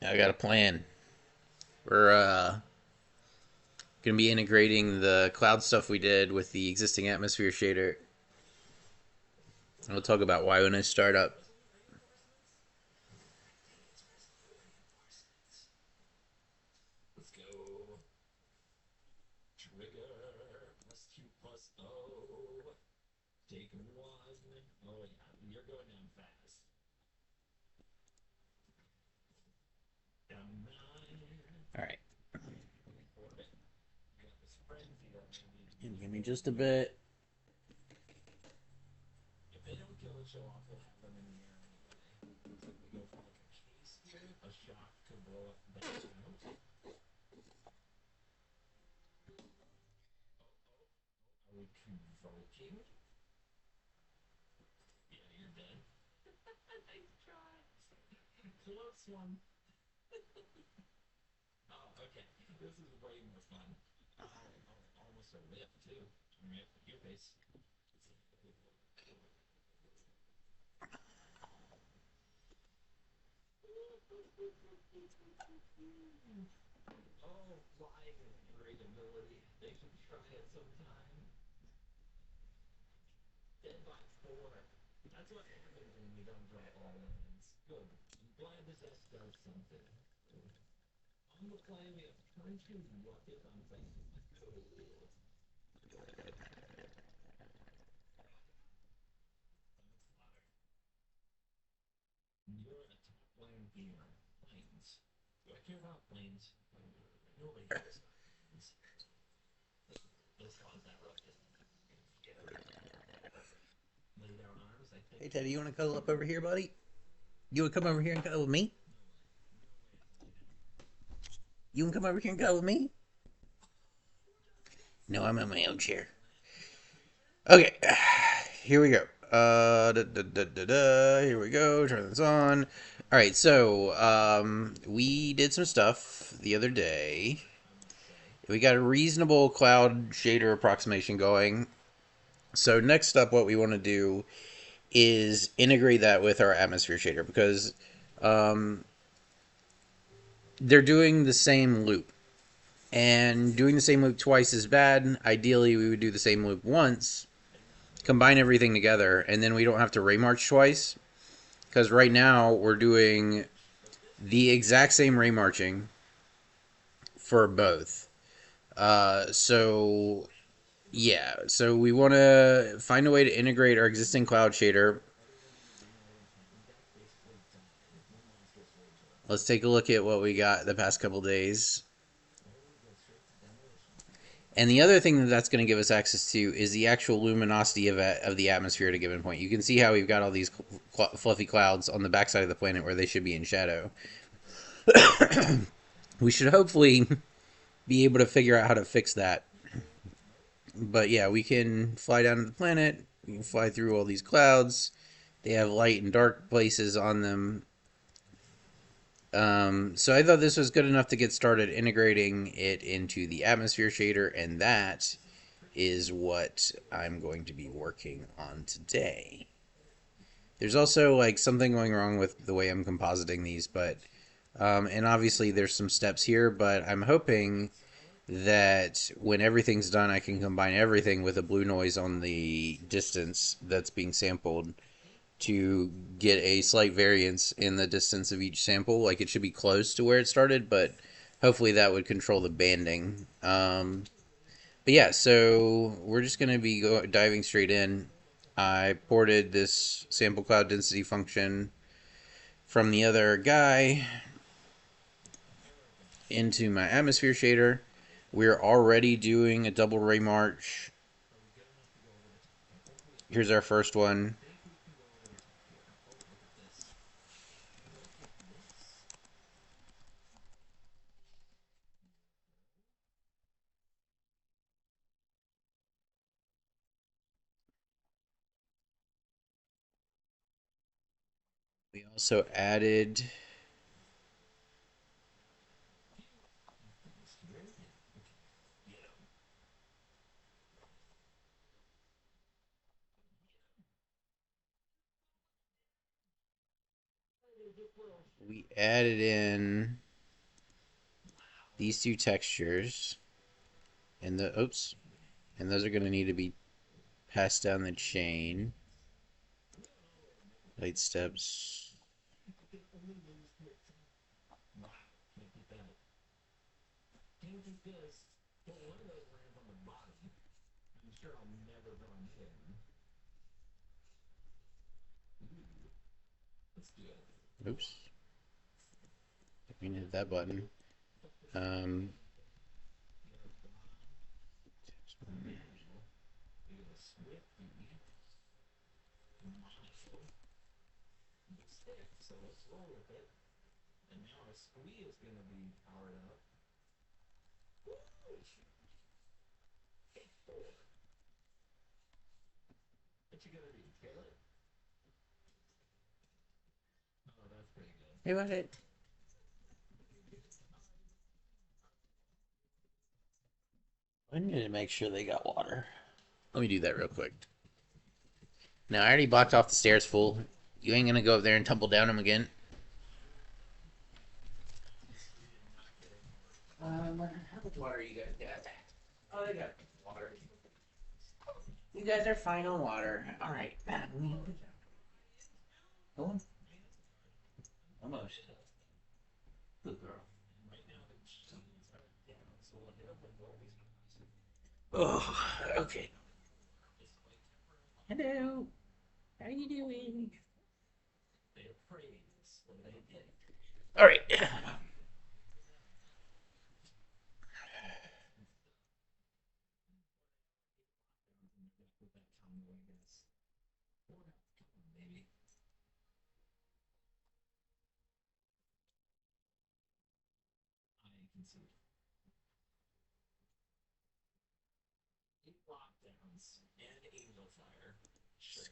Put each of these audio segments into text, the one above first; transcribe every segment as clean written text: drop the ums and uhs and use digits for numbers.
I got a plan. We're gonna be integrating the cloud stuff we did with the existing atmosphere shader. And we'll talk about why when I start up. All right. Give me just a bit. Hey Teddy, you want to cuddle up over here, buddy? You want to come over here and cuddle with me? You want to come over here and cuddle with me? No, I'm in my own chair. Okay, here we go. Here we go. Turn this on. All right, so we did some stuff the other day. We got a reasonable cloud shader approximation going. So next up, what we want to do is integrate that with our atmosphere shader because um, they're doing the same loop. And doing the same loop twice is bad. Ideally, we would do the same loop once, combine everything together, and then we don't have to raymarch twice. Because right now, we're doing the exact same raymarching for both. So yeah, so we want to find a way to integrate our existing cloud shader. Let's take a look at what we got the past couple days. And the other thing that that's going to give us access to is the actual luminosity of the atmosphere at a given point. You can see how we've got all these fluffy clouds on the backside of the planet where they should be in shadow. We should hopefully be able to figure out how to fix that. But yeah, we can fly down to the planet. We can fly through all these clouds. They have light and dark places on them. So I thought this was good enough to get started integrating it into the atmosphere shader, and that is what I'm going to be working on today. There's also like something going wrong with the way I'm compositing these, but and obviously there's some steps here, but I'm hoping that when everything's done, I can combine everything with a blue noise on the distance that's being sampled to get a slight variance in the distance of each sample. Like it should be close to where it started, but hopefully that would control the banding. But yeah, so we're just going to be diving straight in. I ported this sample cloud density function from the other guy into my atmosphere shader. We're already doing a double ray march. Here's our first one. We also added we added in these two textures, and the oops, and those are going to need to be passed down the chain. Light steps. Oops, we hit that button. Um, hey, what it? I need to make sure they got water. Let me do that real quick. Now I already blocked off the stairs full. You ain't gonna go up there and tumble down them again. How much water you guys got? Oh, they got water. You guys are fine on water. All right, go on. Almost. Good girl. Oh, okay. Hello. How you doing? All right.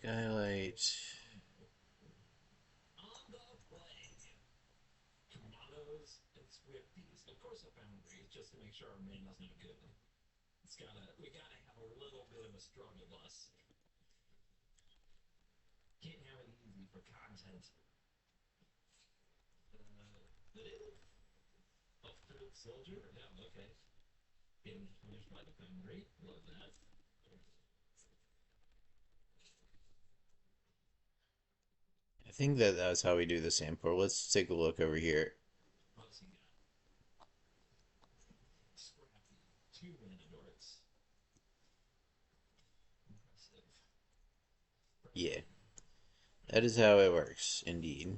Skylight. I think that that's how we do the sample. Let's take a look over here. Yeah, that is how it works, indeed.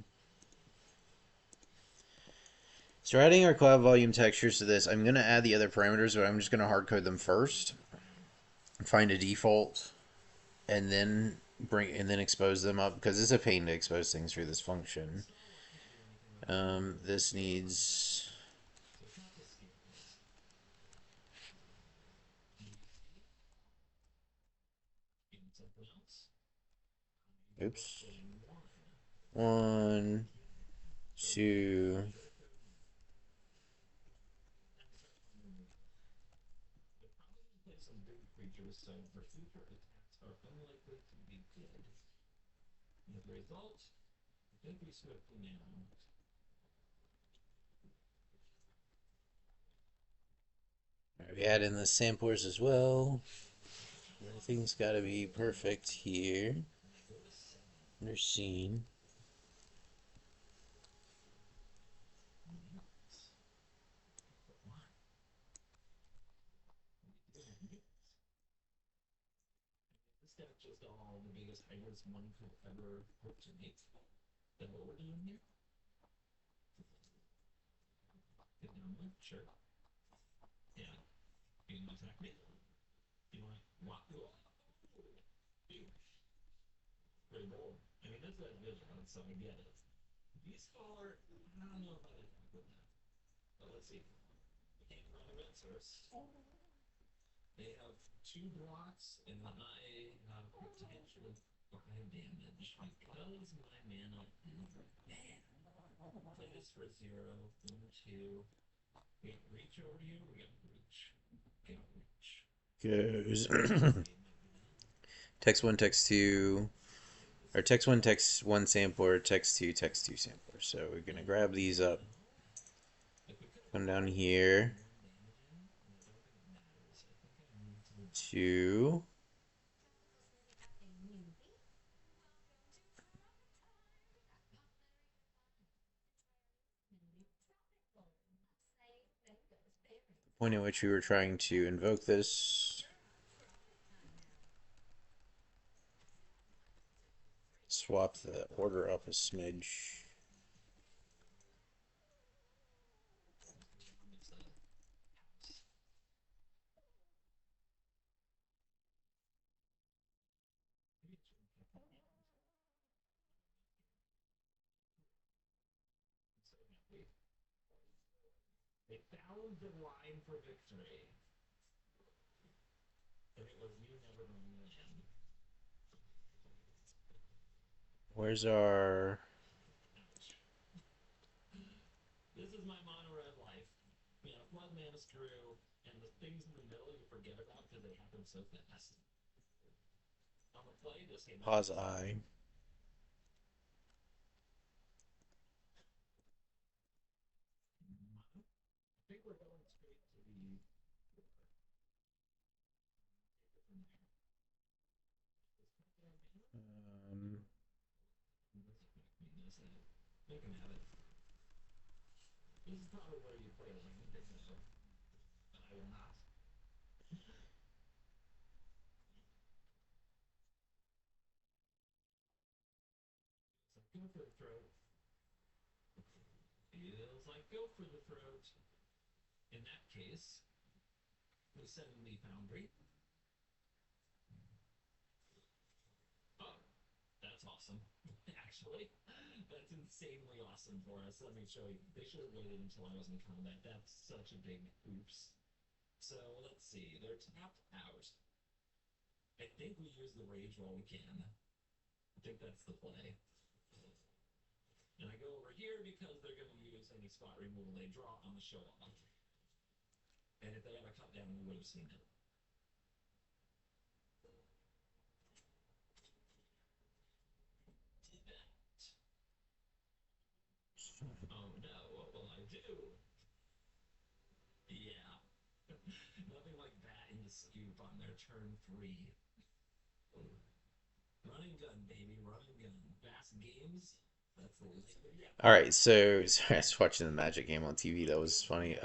So we're adding our cloud volume textures to this. I'm going to add the other parameters, but I'm just going to hard code them first. Find a default, and then expose them up, because it's a pain to expose things through this function. This needs... Oops. 1, 2... We add in the samplers as well. Everything's got to be perfect here. Under scene. Goes text 1, text 2, or text one sampler, text two sampler. So we're gonna grab these up, come down here to the point at which we were trying to invoke this. Swap the order up a smidge. Where's our... Pause I. Um, all right, so sorry, I was watching the Magic game on TV. That was funny.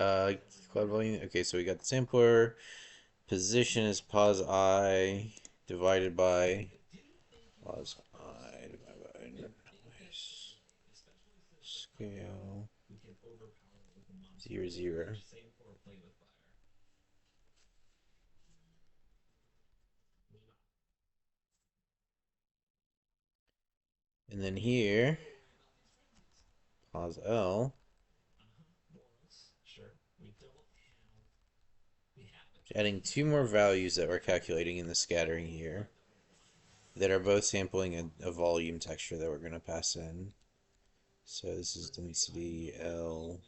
Cloud volume. Okay, so we got the sampler. Position is pause I divided by pause I divided by scale 0, 0. And then here, pause L. Adding two more values that we're calculating in the scattering here that are both sampling a volume texture that we're going to pass in. So this is density L.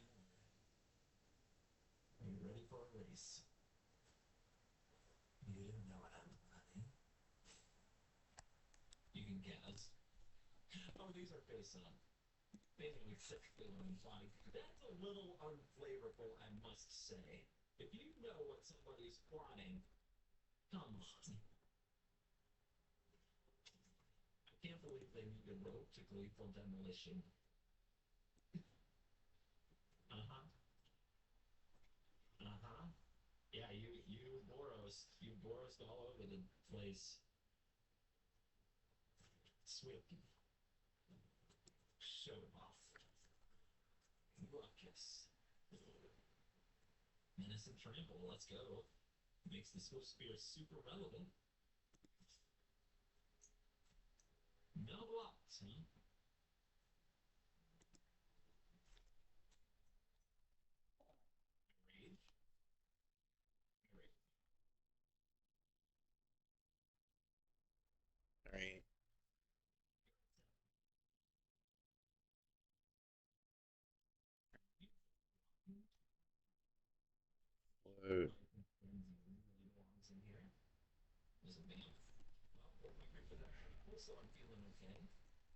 All right. Whoa.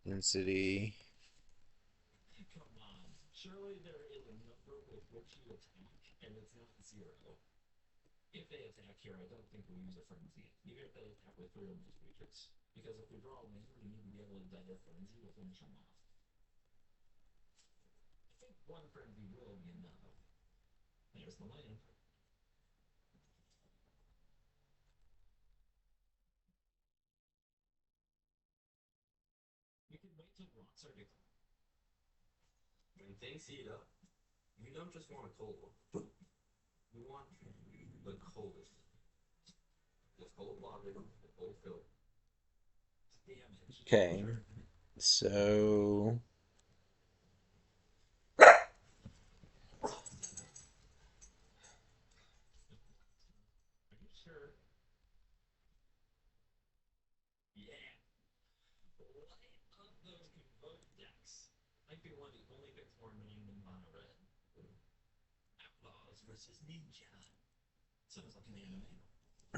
density. Okay, so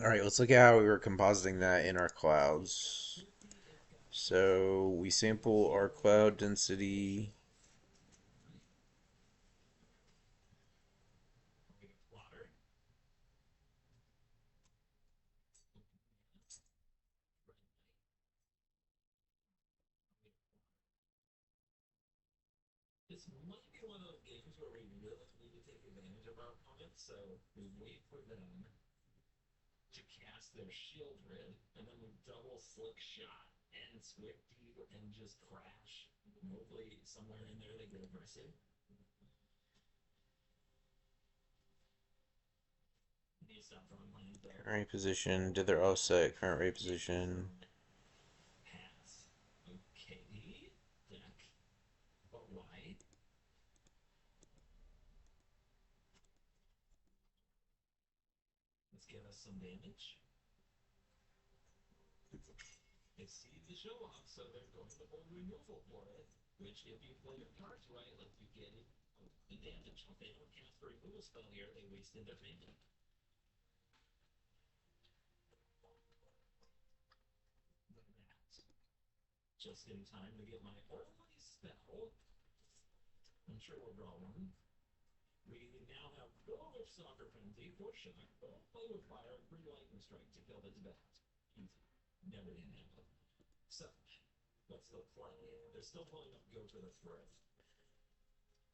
all right, let's look at how we were compositing that in our clouds. So we sample our cloud density. Current rate position, dither offset, current rate position.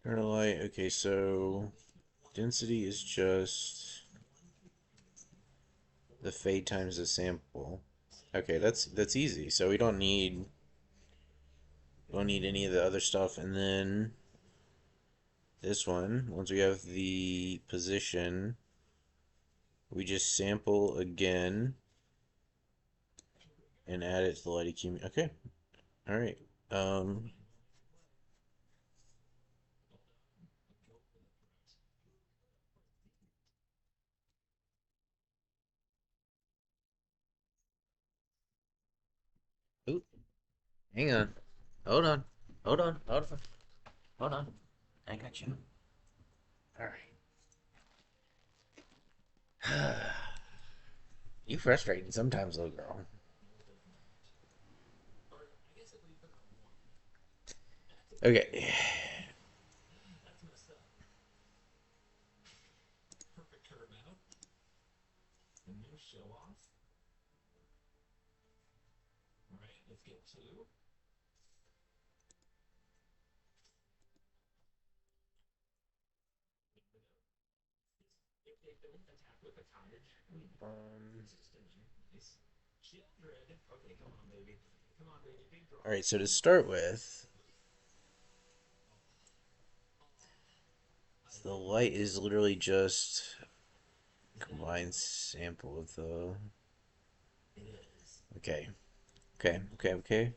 Internal light, okay, so density is just the fade times the sample. Okay, that's easy. So we don't need any of the other stuff. And then this one, once we have the position, we just sample again and add it to the light accumulator. Okay, all right. Um, ooh, hang on. Hold on. Hold on. Hold on. Hold on. I got you. All right. You frustrating sometimes, little girl. Okay. Um, all right, so to start with, the light is literally just combined sample of the. Okay, okay.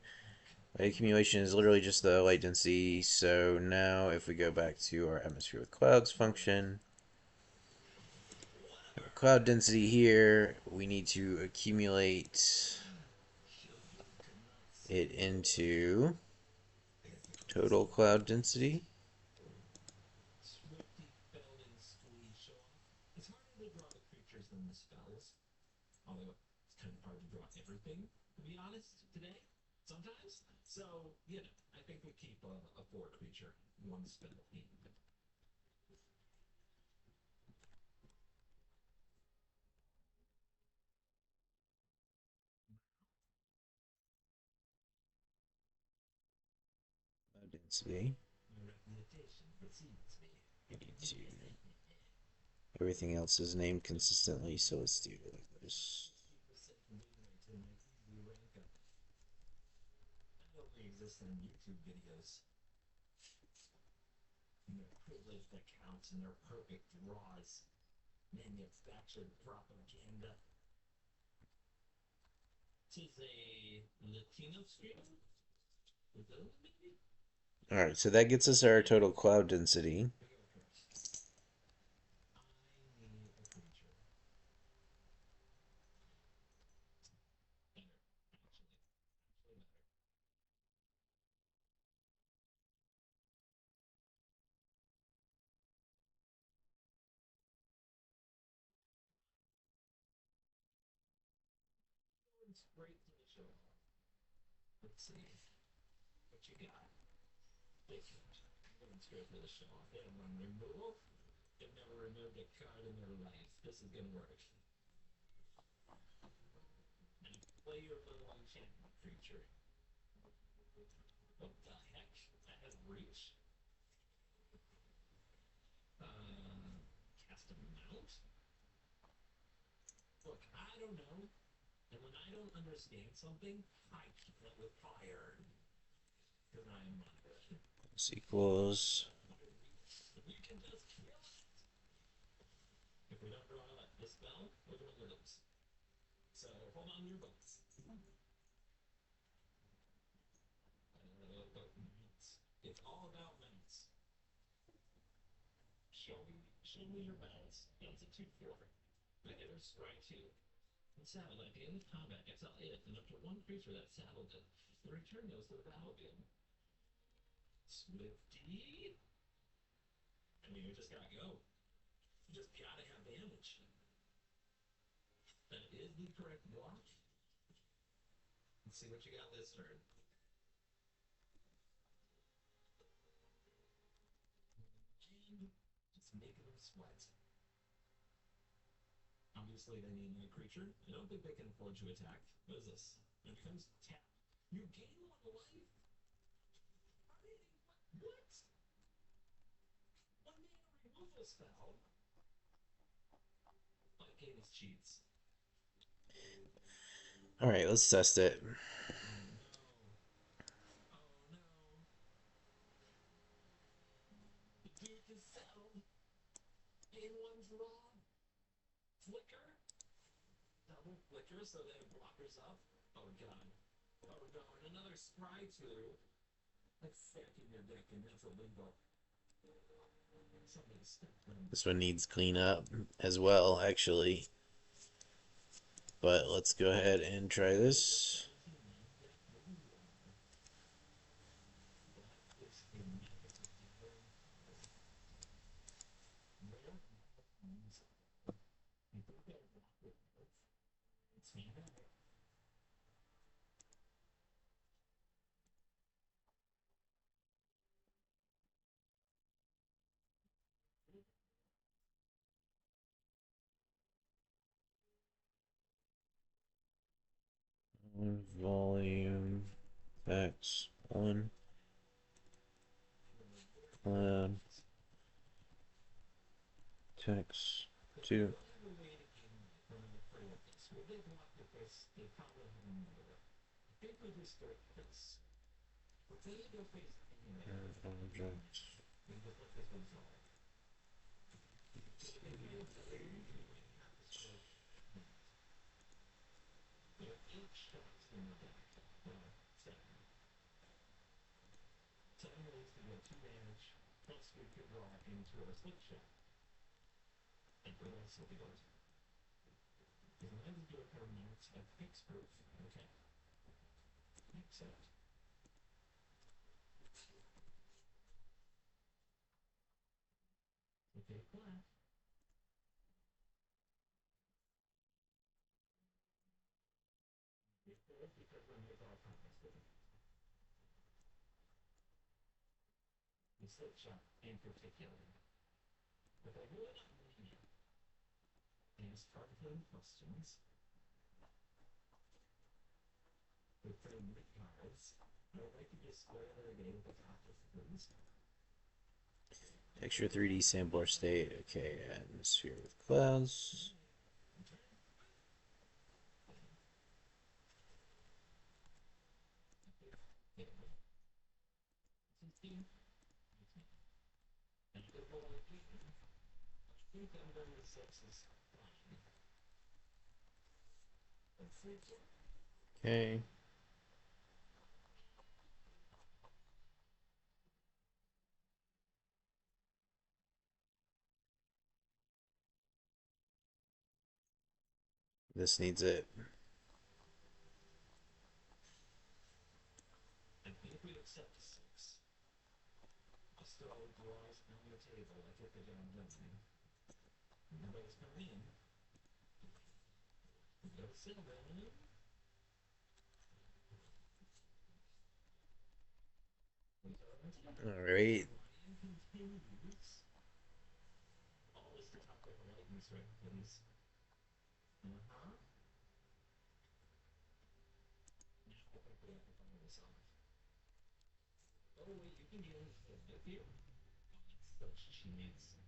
Light accumulation is literally just the light density. So now, if we go back to our atmosphere with clouds function, cloud density here, we need to accumulate it into total cloud density. Sometimes. So, you know, I think we keep a four creature, one spell. Density. My reputation precedes me. 82. Everything else is named consistently, so let's do it like this. 60% win rate in my easy rank up. That only exists on YouTube videos. And their privileged accounts and their perfect draws. Manufactured propaganda. This is a Latino streamer? Maybe? Alright, so that gets us our total cloud density. I need a creature. Better, actually better. It's great to the show. Let's see what you got. They can going straight for the show off. They don't run removal. They've never removed a card in their life. This is gonna work. And play your little enchantment creature. What the heck? That has reach? Cast a mount? Look, I don't know. And when I don't understand something, I kill it with fire. Because I am moderate. This equals. You can just kill it. If we don't draw this spell, we're going to lose. So hold on to your butts. It's all about mounts. Show me your mounts. That's a 2-4. The hitter strike 2. And saddle at the end of combat, exile it, and up to one creature that saddled it. The return goes to the battlefield. Swifty. I mean, you just gotta go. You just gotta have damage. That is the correct block. Let's see what you got this turn. And just making them sweat. Obviously, they need a creature. I don't think they can afford to attack. What is this? It becomes tap. You gain one life? What? One mana removal spell? My game is cheats. Alright, let's test it. Oh no. Oh no. The Duke is settled. Game one's raw. Flicker? Double flicker so they have blockers up? Oh god. Oh no, and another scry 2. Like stacking your deck and that's illegal. Somebody step them. This one needs cleanup as well, actually. But let's go ahead and try this. Volume, text, one, cloud, text, two. Object. Ways to get 2 damage, plus we could draw into a slip shot. And what else will be going to? Because I have to do a pair of notes at fixed proof. Okay. Accept. Okay, class. Because when it's all compass with it. the slip shot in particular. But they're really not linear. And it's hard to put in questions. With pretty neat cards. I would like to just square their game with the top of things. Texture 3D sampler state. Okay, atmosphere with clouds. Okay. This needs it. I think we'd accept a 6. I'll still draws on the table. I get the job done. Nobody's coming in. Go 7. Alright. Continues. Always the top of the lightning strike, please. Uh-huh. Now I think we have to find this off. Oh wait, you can get it with you. That's such cheese.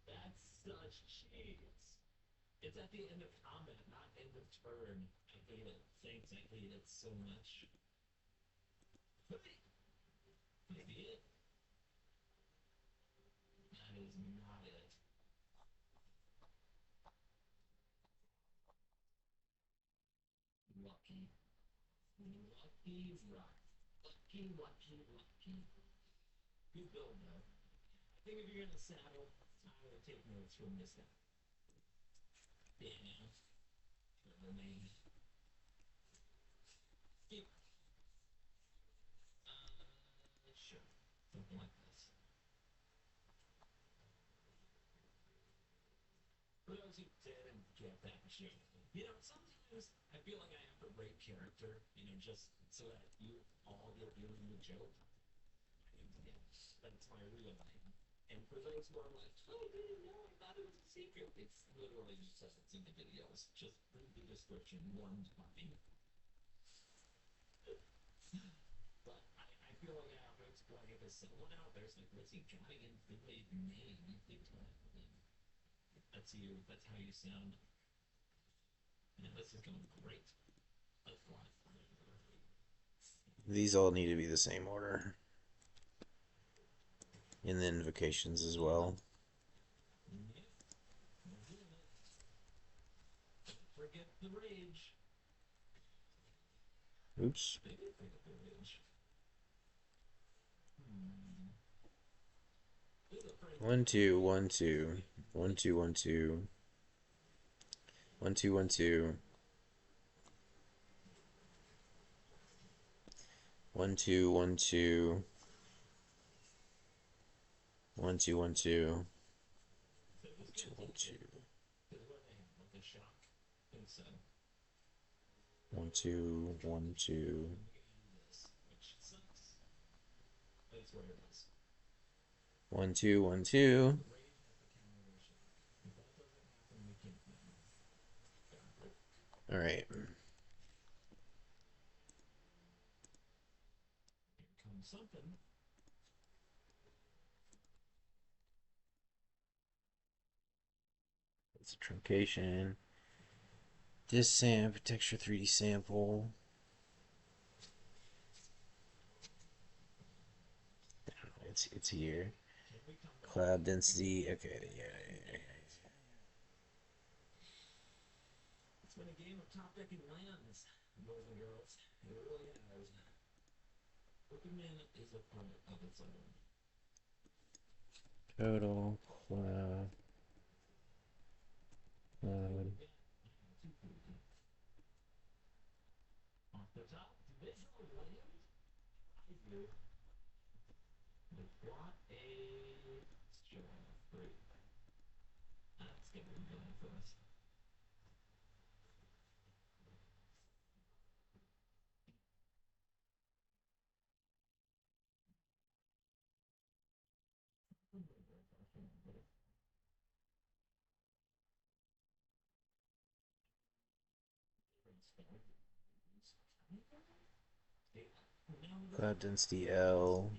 That's such cheese. It's at the end of combat, not end of turn. I hate it. Thanks, I hate it so much. Maybe it. That is not it. Lucky. Lucky rock. Lucky. Good build, though. I think if you're gonna saddle, I would take notes from this guy. Daniel. The name. Yep. Sure. Something like this. For those who didn't get that joke, sometimes I feel like I have to rate character, just so that you all get feeling the joke. Yeah, that's my real name. And for those who are like, oh, I didn't know, I thought it was a secret. It's literally just as it's in the videos. Just read the description one time. But I feel like I have to explain it to someone out there's like, what's he trying to intimidate me? That's you. That's how you sound. And this is going great. Let's fly. These all need to be the same order. In the invocations as well. Yep. Forget the rage. Oops. They did forget the rage. 1 2 1 2 1 2 1 2 1 2 1 2 1 2 1 2 1 2 1 2 2 1 2 1 2 1 2 1 2 1 2. All right. Something. It's a truncation. Disamp, texture 3D sample. It's here. Cloud density. Okay, yeah. It's been a game of top decking lands, boys and girls. It really has. Pokemon is a part of its own. Total cloud. Cloud. Off the top, visual land. I do. What a free. That's gonna be good for us. Cloud density L.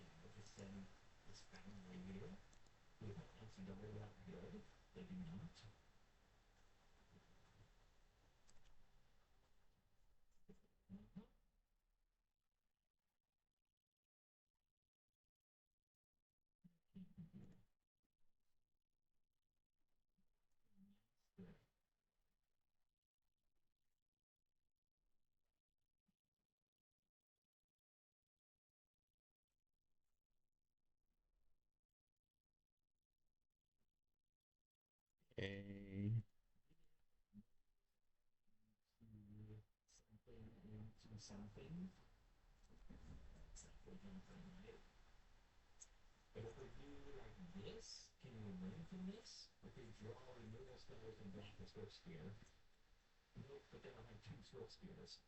A. Something. But if we do like this, can you learn from this? If we draw a removal spell from back the stroke spear. Nope, but then I'll have two stroke spears.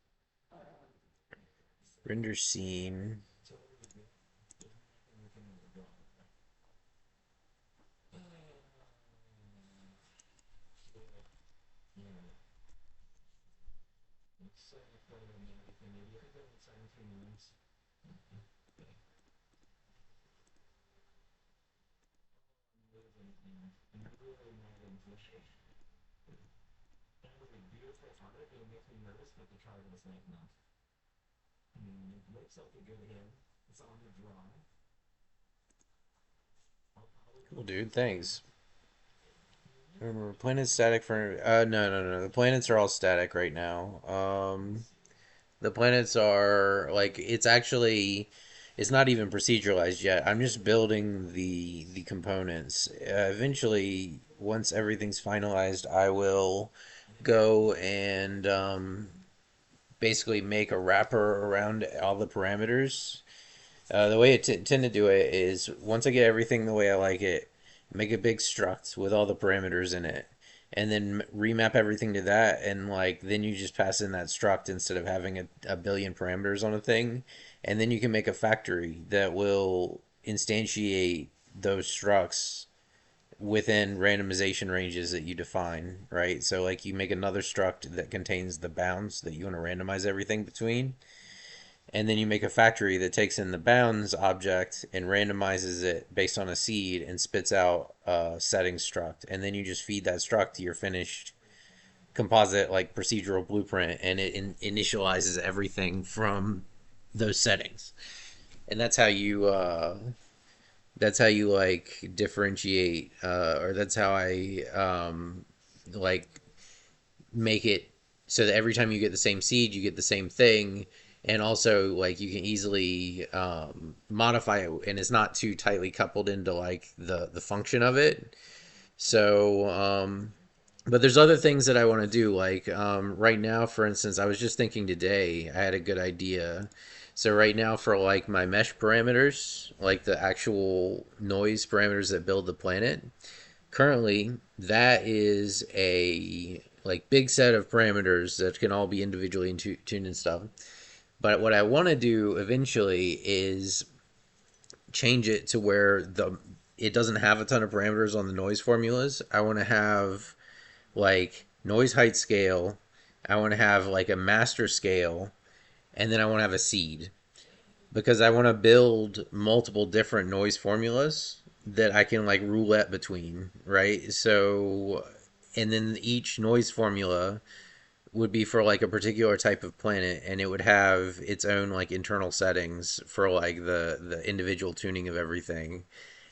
Render scene. Totally good. There's nothing we can really draw. Yeah. Let's say if I don't know anything, maybe I could go with 17 minutes. And really not inflation. That was a beautiful art. It makes me nervous, but the card was like, no. I mean, it looks like a good hand. It's on the draw. Cool, dude. Thanks. Remember, planet's static for. No. The planets are all static right now. The planets are like it's actually it's not even proceduralized yet. I'm just building the components. Eventually, once everything's finalized, I will go and basically make a wrapper around all the parameters. The way I tend to do it is once I get everything the way I like it, make a big struct with all the parameters in it, and then remap everything to that, and like then you just pass in that struct instead of having a billion parameters on a thing, and then you can make a factory that will instantiate those structs within randomization ranges that you define, right? So like you make another struct that contains the bounds that you want to randomize everything between, and then you make a factory that takes in the bounds object and randomizes it based on a seed and spits out a setting struct, and then you just feed that struct to your finished composite like procedural blueprint, and it initializes everything from those settings, and that's how you like differentiate, or that's how I like make it so that every time you get the same seed, you get the same thing, and also like you can easily modify it, and it's not too tightly coupled into like the function of it. So, but there's other things that I want to do. Like right now, for instance, I was just thinking today, I had a good idea. So right now, for like my mesh parameters, like the actual noise parameters that build the planet, currently that is a like big set of parameters that can all be individually tuned and stuff. But what I want to do eventually is change it to where the it doesn't have a ton of parameters on the noise formulas. I want to have like noise height scale. I want to have like a master scale, and then I want to have a seed because I want to build multiple different noise formulas that I can like roulette between, right? So, and then each noise formula would be for like a particular type of planet, and it would have its own like internal settings for like the individual tuning of everything.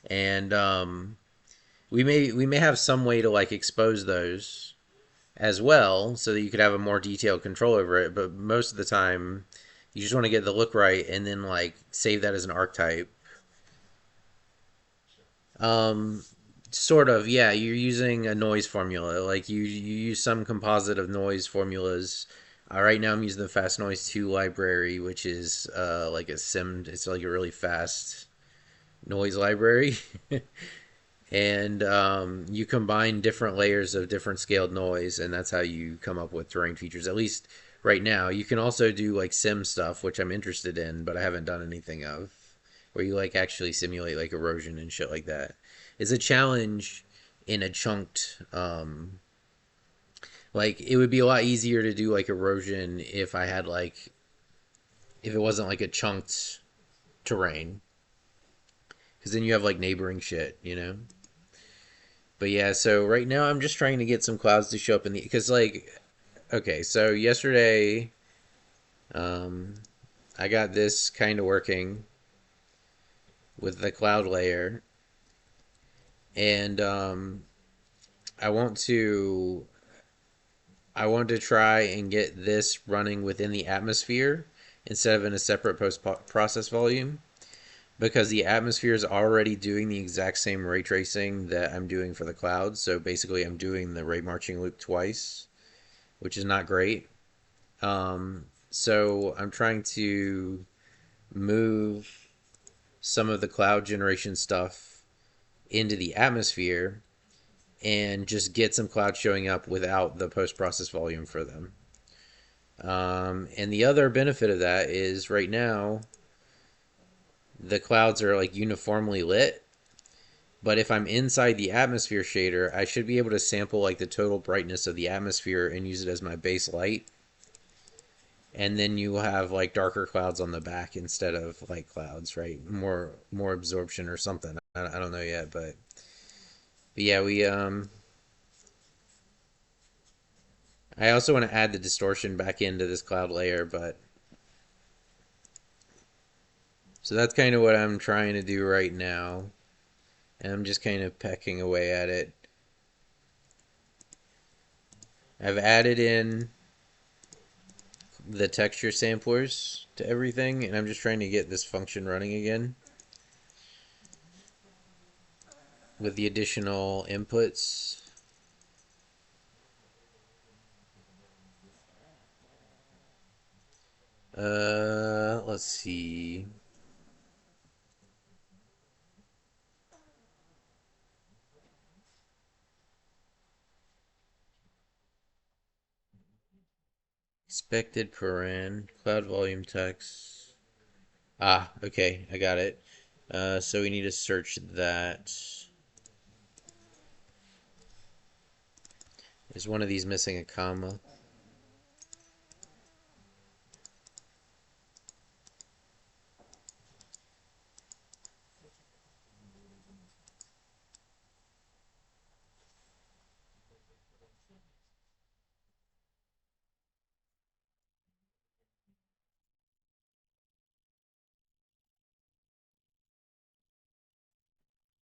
And we may have some way to like expose those as well so that you could have a more detailed control over it, but most of the time you just want to get the look right and then like save that as an archetype. um Sort of, yeah. You're using a noise formula, like you use some composite of noise formulas. Right now I'm using the fast noise 2 library, which is like a sim, it's like a really fast noise library. And you combine different layers of different scaled noise, and that's how you come up with terrain features. At least right now, you can also do like sim stuff, which I'm interested in, but I haven't done anything of, where you like actually simulate like erosion and shit like that. It's a challenge in a chunked Like it would be a lot easier to do like erosion if I had like if it wasn't like a chunked terrain, because then you have like neighboring shit, you know. But yeah, so right now I'm just trying to get some clouds to show up in the because like okay, so yesterday um, I got this kind of working with the cloud layer, and I want to I want to try and get this running within the atmosphere instead of in a separate post process volume because the atmosphere is already doing the exact same ray tracing that I'm doing for the clouds. So basically, I'm doing the ray marching loop twice, which is not great. So I'm trying to move some of the cloud generation stuff into the atmosphere and just get some clouds showing up without the post process volume for them. And the other benefit of that is right now the clouds are like uniformly lit. But if I'm inside the atmosphere shader, I should be able to sample like the total brightness of the atmosphere and use it as my base light. And then you have like darker clouds on the back instead of light clouds, right? More absorption or something. I don't know yet, but yeah, we I also want to add the distortion back into this cloud layer, but so that's kind of what I'm trying to do right now. And I'm just kind of pecking away at it. I've added in the texture samplers to everything, and I'm just trying to get this function running again with the additional inputs. Let's see. Expected paren, cloud volume text. Ah, okay, I got it. So we need to search that. Is one of these missing a comma?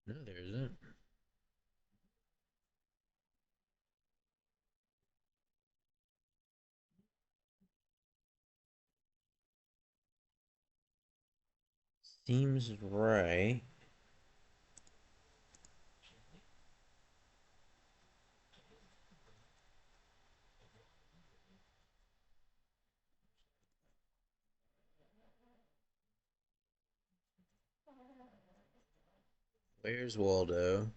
No, there isn't. Seems right. Where's Waldo?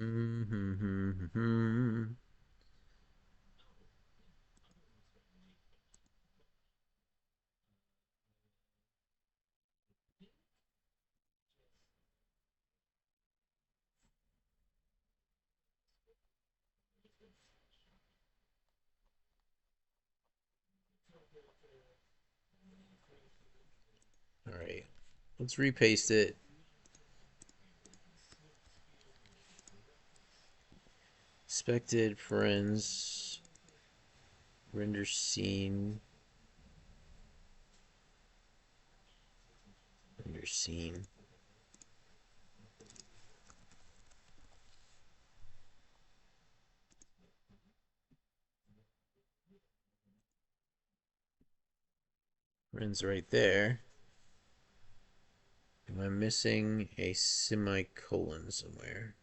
Mm-hmm. All right, let's repaste it. Expected friends. Render scene. Render scene. Friends right there. Am I missing a semicolon somewhere?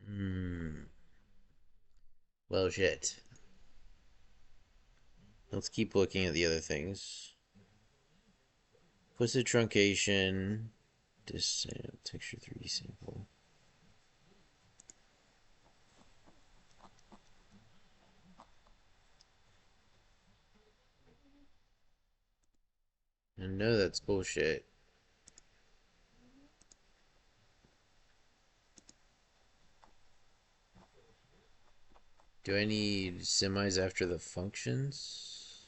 Hmm. Well, shit. Let's keep looking at the other things. Implicit truncation. Texture 3D sample. I know that's bullshit. Do I need semis after the functions?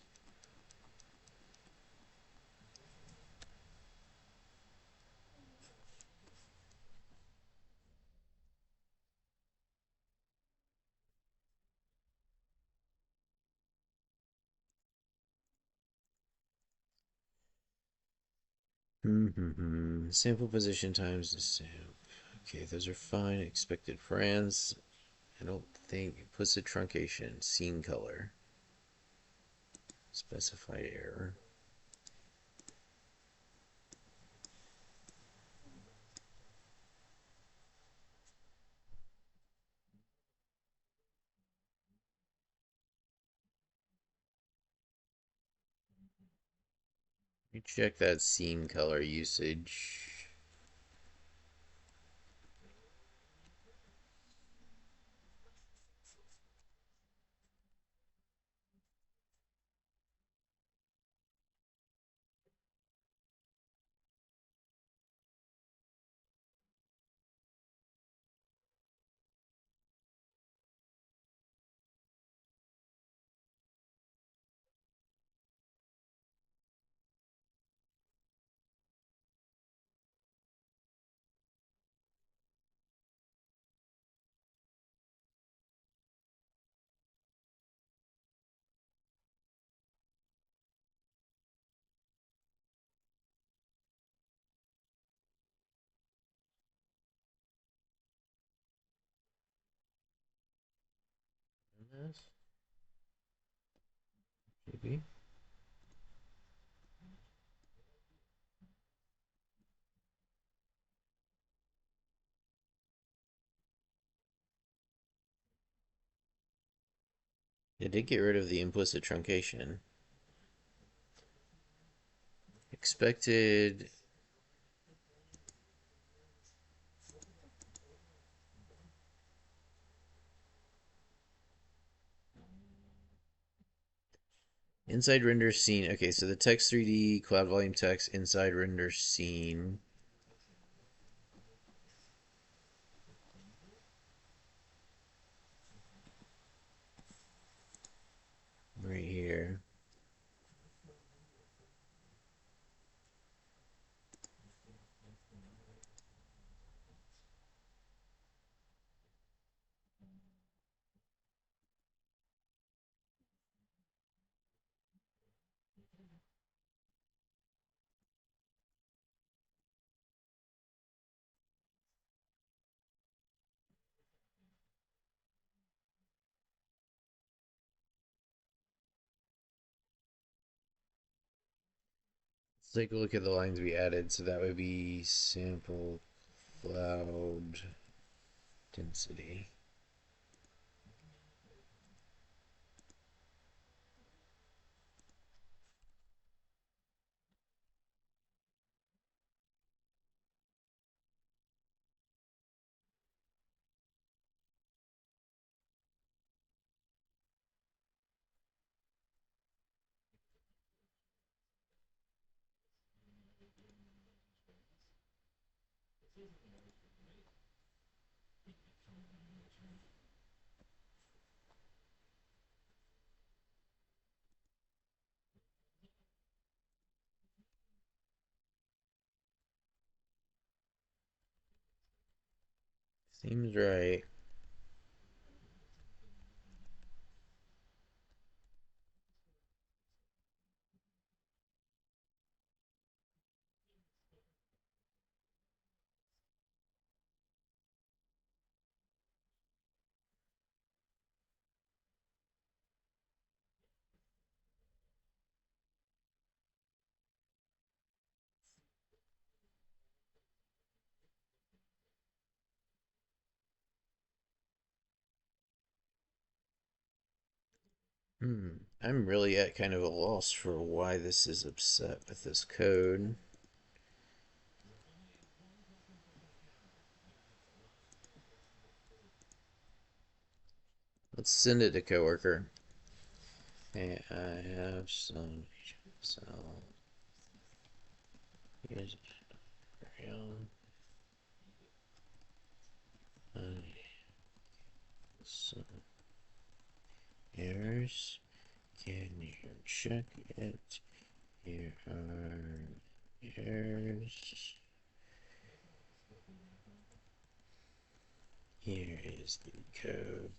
Sample position times the sample. Okay, those are fine. Expected params. I don't think implicit truncation. Scene color. Specified error. Let me check that scene color usage. Maybe. It did get rid of the implicit truncation. Expected. Inside render scene. Okay, so the text 3D cloud volume text inside render scene. Right here. Let's take a look at the lines we added. So that would be sample cloud density. Seems right. I'm really at kind of a loss for why this is upset with this code. Let's send it to coworker. Hey, I have some. So here's real. Some errors. Can you check it? Here are errors. Here is the code.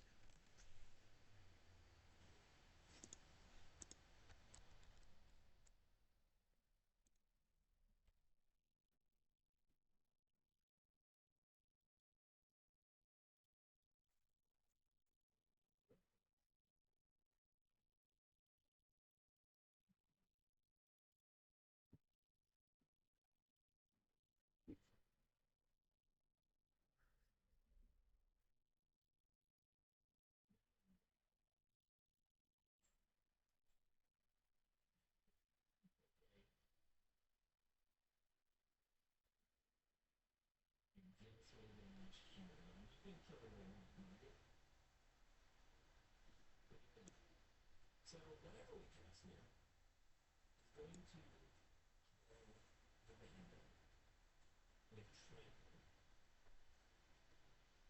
So whatever we cast here is going to the random with triangle.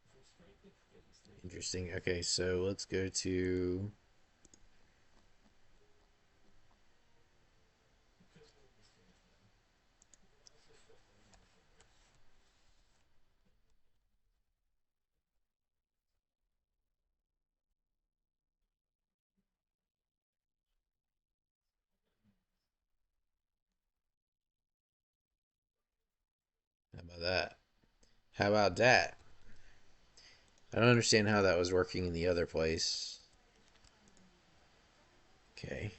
If we strike the face, Interesting. Okay, so let's go to. because we're in this triangle, we can also strike the random finger. How about that? How about that? I don't understand how that was working in the other place. Okay.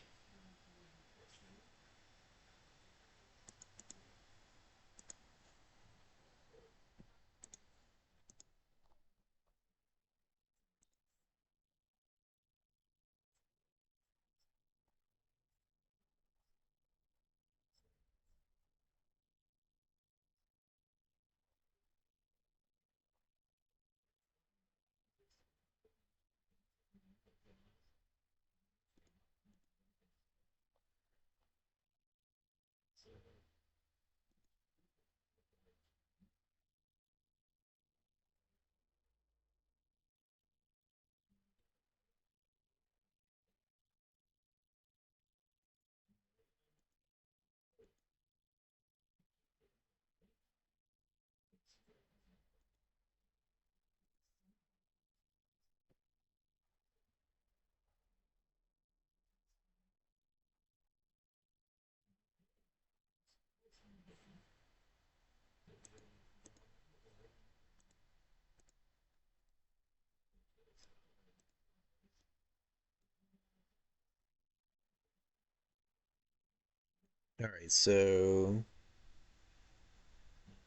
So All right. So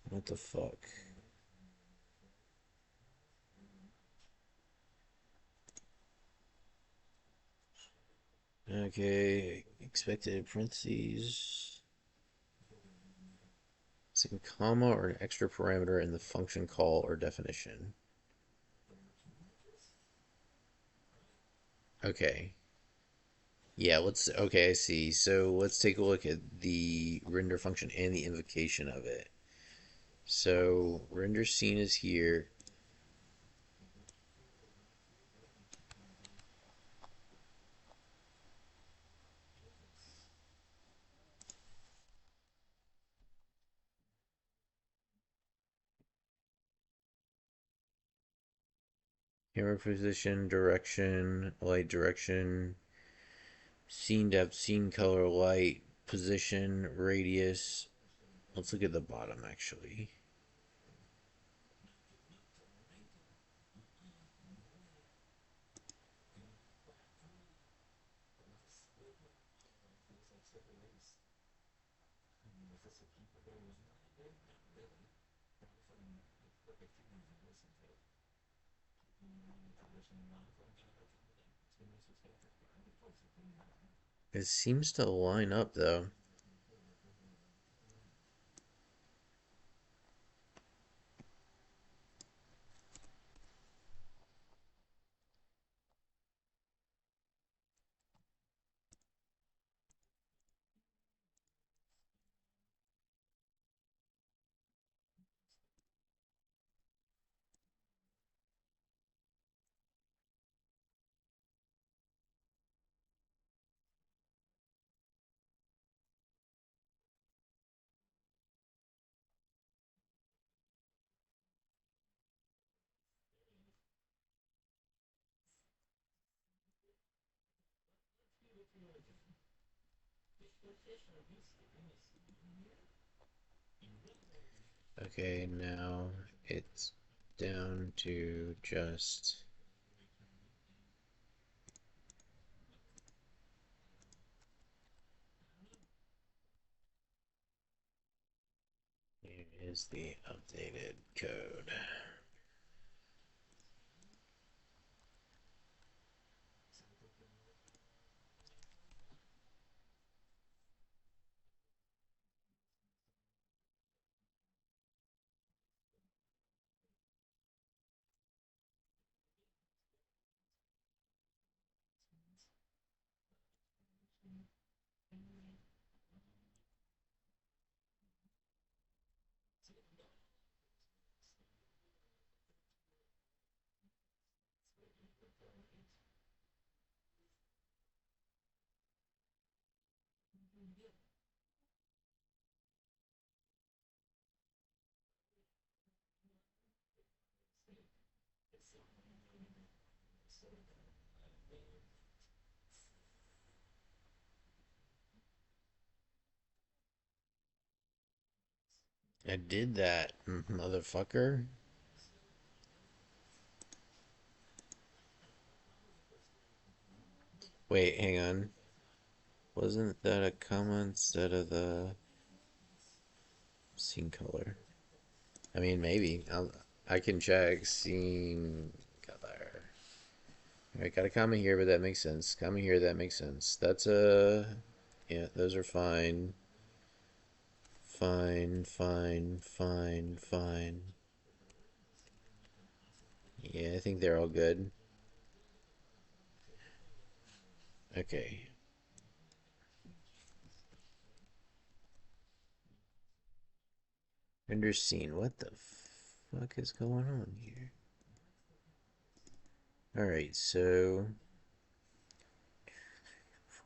what the fuck? Okay. Expected parentheses. It's a comma or an extra parameter in the function call or definition. Okay. Yeah, okay, I see. So let's take a look at the render function and the invocation of it. So render scene is here. Camera position, direction, light direction, scene depth, scene color, light, position, radius. Let's look at the bottom actually. It seems to line up though. Okay, now it's down to just. Here is the updated code. I did that, motherfucker. Wait, hang on. Wasn't that a comma instead of the scene color? I mean, maybe. I can check scene color. I got a comma here, but that makes sense. Comma here, that makes sense. That's a. Yeah, those are fine. Fine, fine, fine, fine. Yeah, I think they're all good. Okay. Render scene. What the fuck is going on here? Alright, so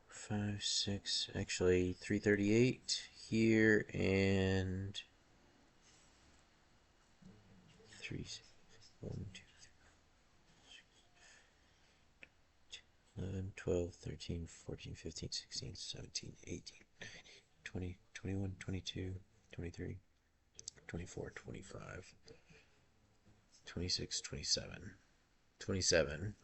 5, 6, actually 338 here and 3, 1, 2, 11, 12, 13, 14, 15, 16, 17, 18, 20, 21, 22, 23, 24, 25, 26, 27, 27.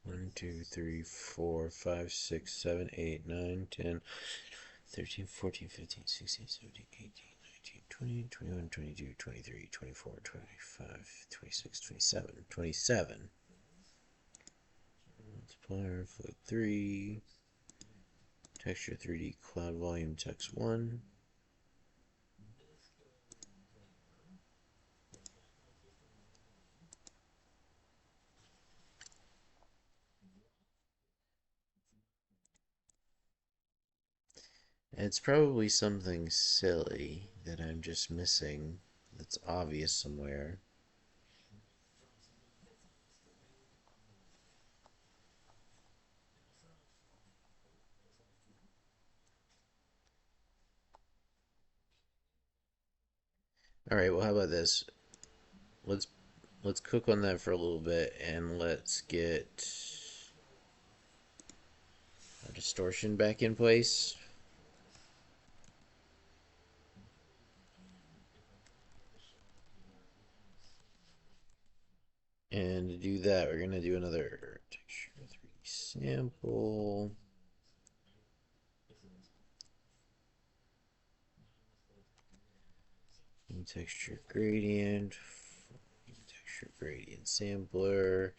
1, 2, 3, 4, 5, 6, 7, 8, 9, 10, 13, 14, 15, 16, 17, 18, 19, 20, 21, 22, 23, 24, 25, 26, 27, 27. Multiplier, float 3, texture 3D, cloud volume, text 1. It's probably something silly that I'm just missing that's obvious somewhere. All right, well, how about this? Let's let's cook on that for a little bit and let's get our distortion back in place. And to do that, we're gonna do another texture 3D sample. Texture gradient. Gradient sampler,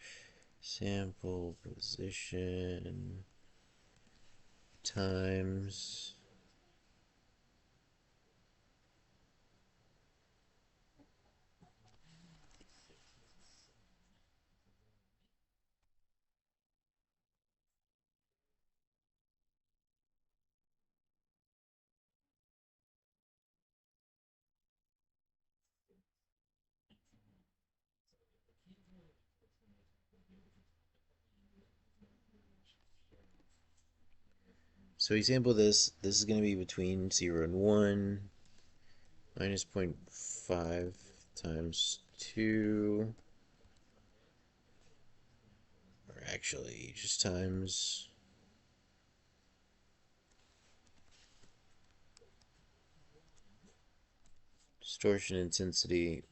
sample position times. So we sample this. This is going to be between 0 and 1. Minus 0.5 times 2. Or actually, just times distortion intensity.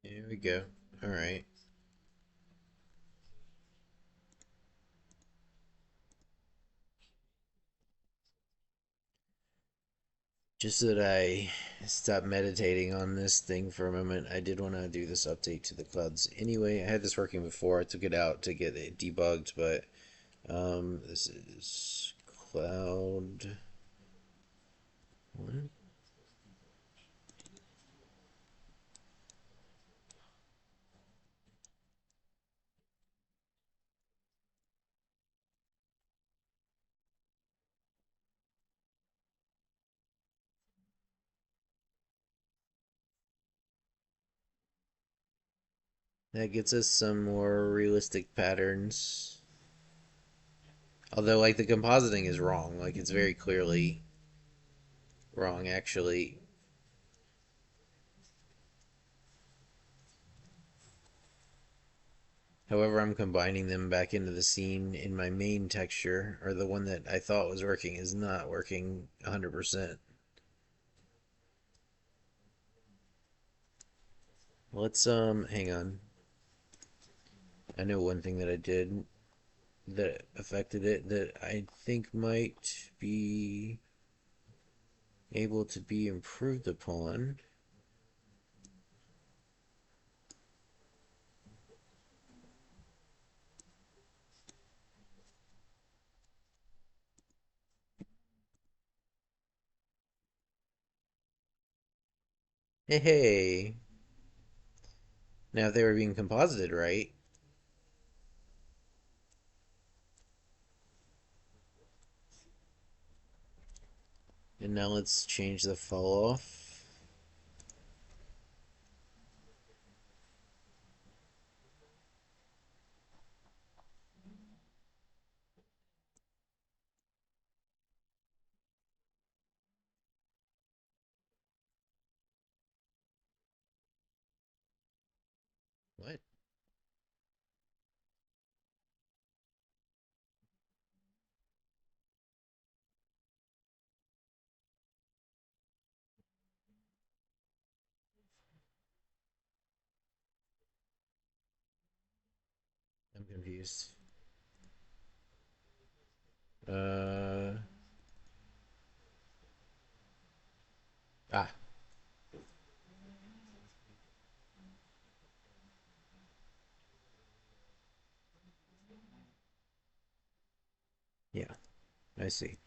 Here we go. All right. Just so that I stop meditating on this thing for a moment, I did want to do this update to the clouds anyway. I had this working before. I took it out to get it debugged, but this is cloud one. That gets us some more realistic patterns. Although, like, the compositing is wrong. Like, it's very clearly wrong, actually. However, I'm combining them back into the scene in my main texture, or the one that I thought was working is not working 100%. Let's, hang on. I know one thing that I did that affected it that I think might be able to be improved upon. Hey, hey. Now, if they were being composited right, and now let's change the fall off. What? I'm confused. Uh, ah, yeah, I see.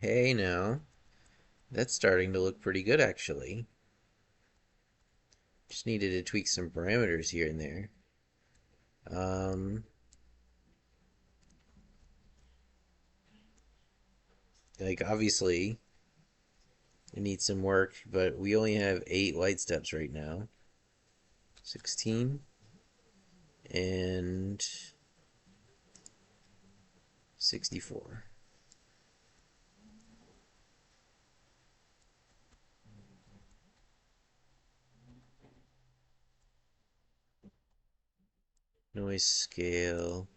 Hey, now. That's starting to look pretty good, actually. Just needed to tweak some parameters here and there. Um, Like, obviously, it needs some work, but we only have 8 light steps right now. 16 and 64. Noise scale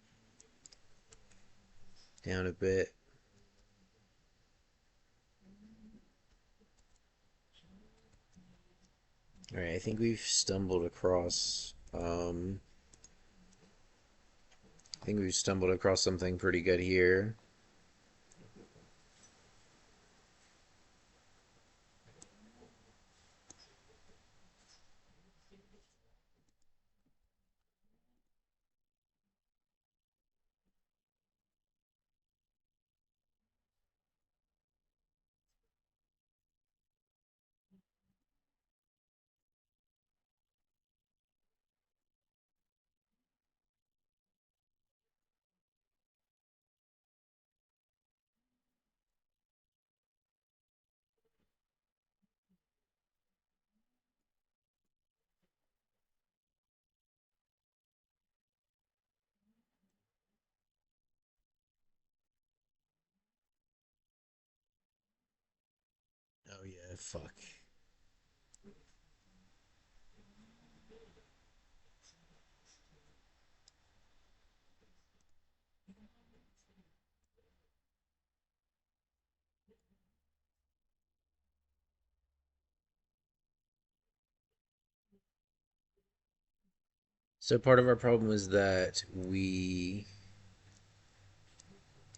down a bit. All right, I think we've stumbled across. I think we've stumbled across something pretty good here. Oh yeah, fuck. So part of our problem was that we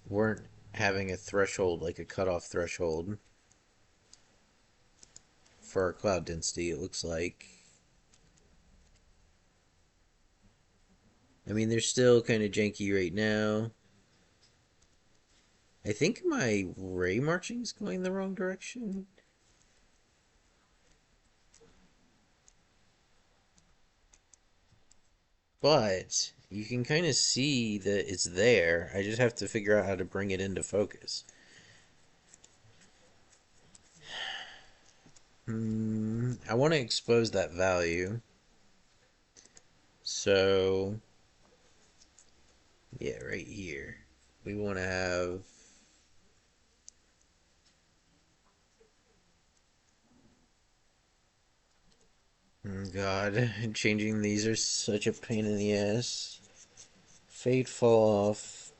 weren't having a threshold, like a cutoff threshold for our cloud density, it looks like. I mean, they're still kind of janky right now. I think my ray marching is going the wrong direction. But you can kind of see that it's there. I just have to figure out how to bring it into focus. I want to expose that value. So, yeah, right here. We want to have. Oh God, changing these are such a pain in the ass. Fade fall off.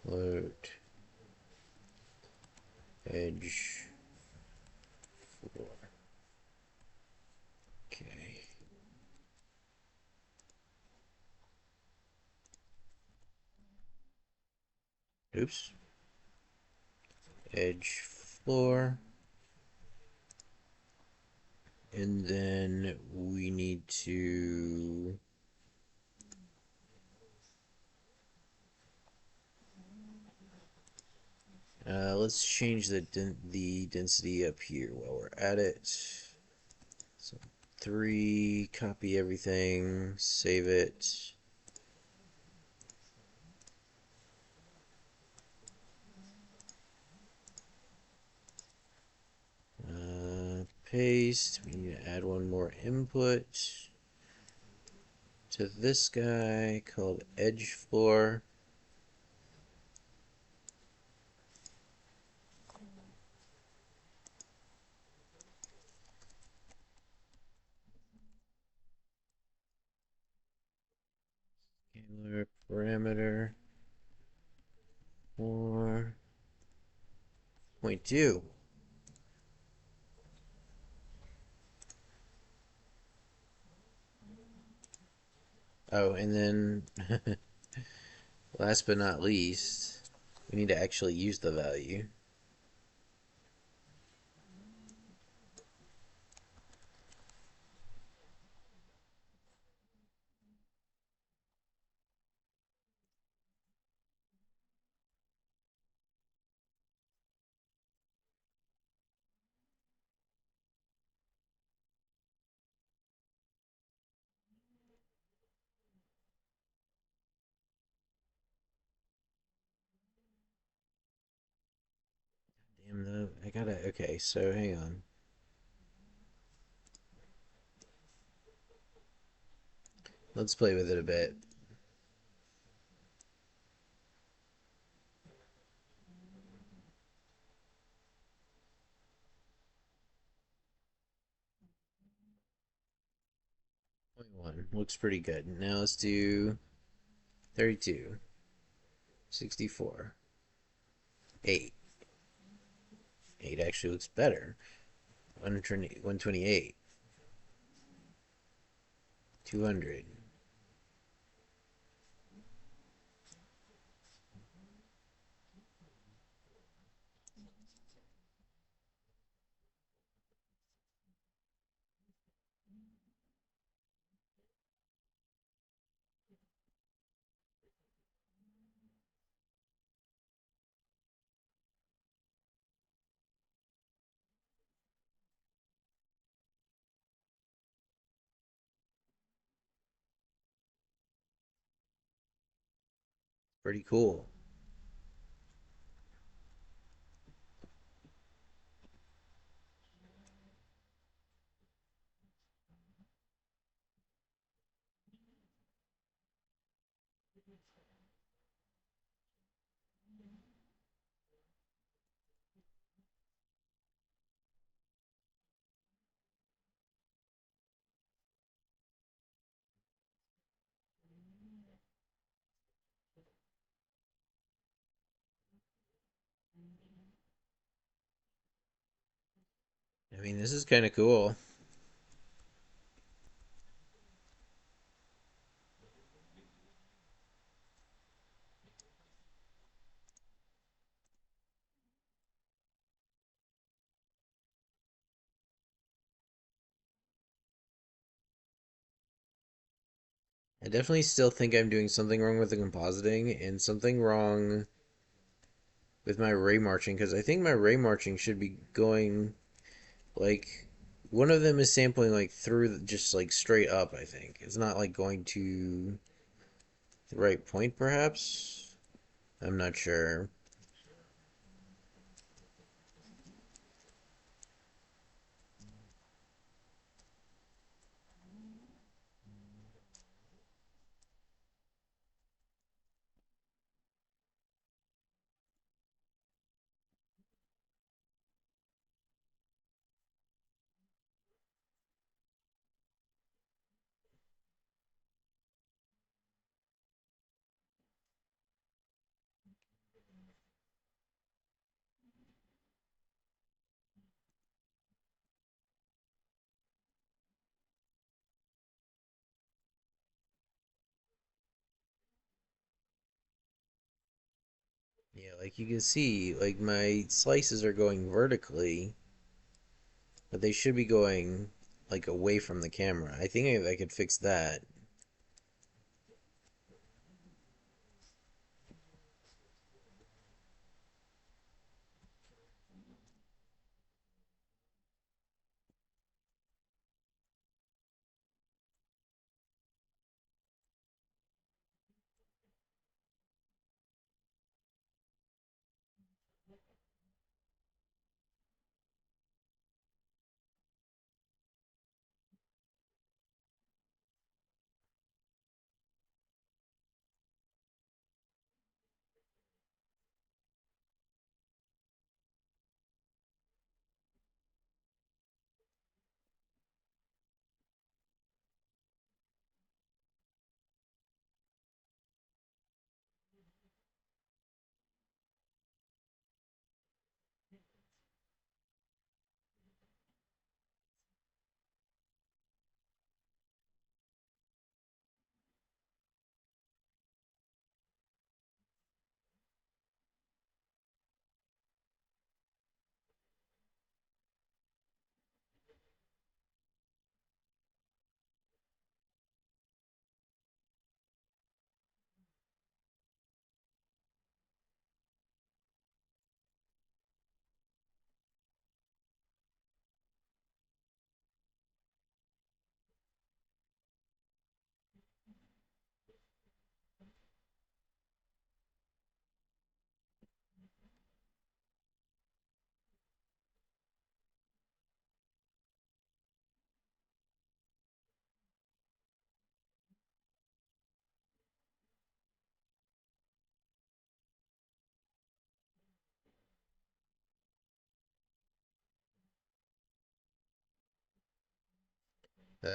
Load. Edge. Floor. Okay. Oops. Edge. Floor. And then we need to let's change the density up here while we're at it. So 3, copy everything, save it. Paste. We need to add one more input to this guy called edge floor. Scalar parameter 4.2. Oh, and then last but not least, we need to actually use the value. I gotta. Okay, so hang on. Let's play with it a bit. 0.1 looks pretty good. Now let's do 32, 64, 8. 8 actually looks better. 128, 200. Pretty cool. I mean, this is kind of cool. I definitely still think I'm doing something wrong with the compositing and something wrong with my ray marching because I think my ray marching should be going like one of them is sampling like through just like straight up. I think it's not like going to the right point, perhaps. I'm not sure. Yeah, like you can see, like my slices are going vertically, but they should be going like away from the camera. I think I could fix that.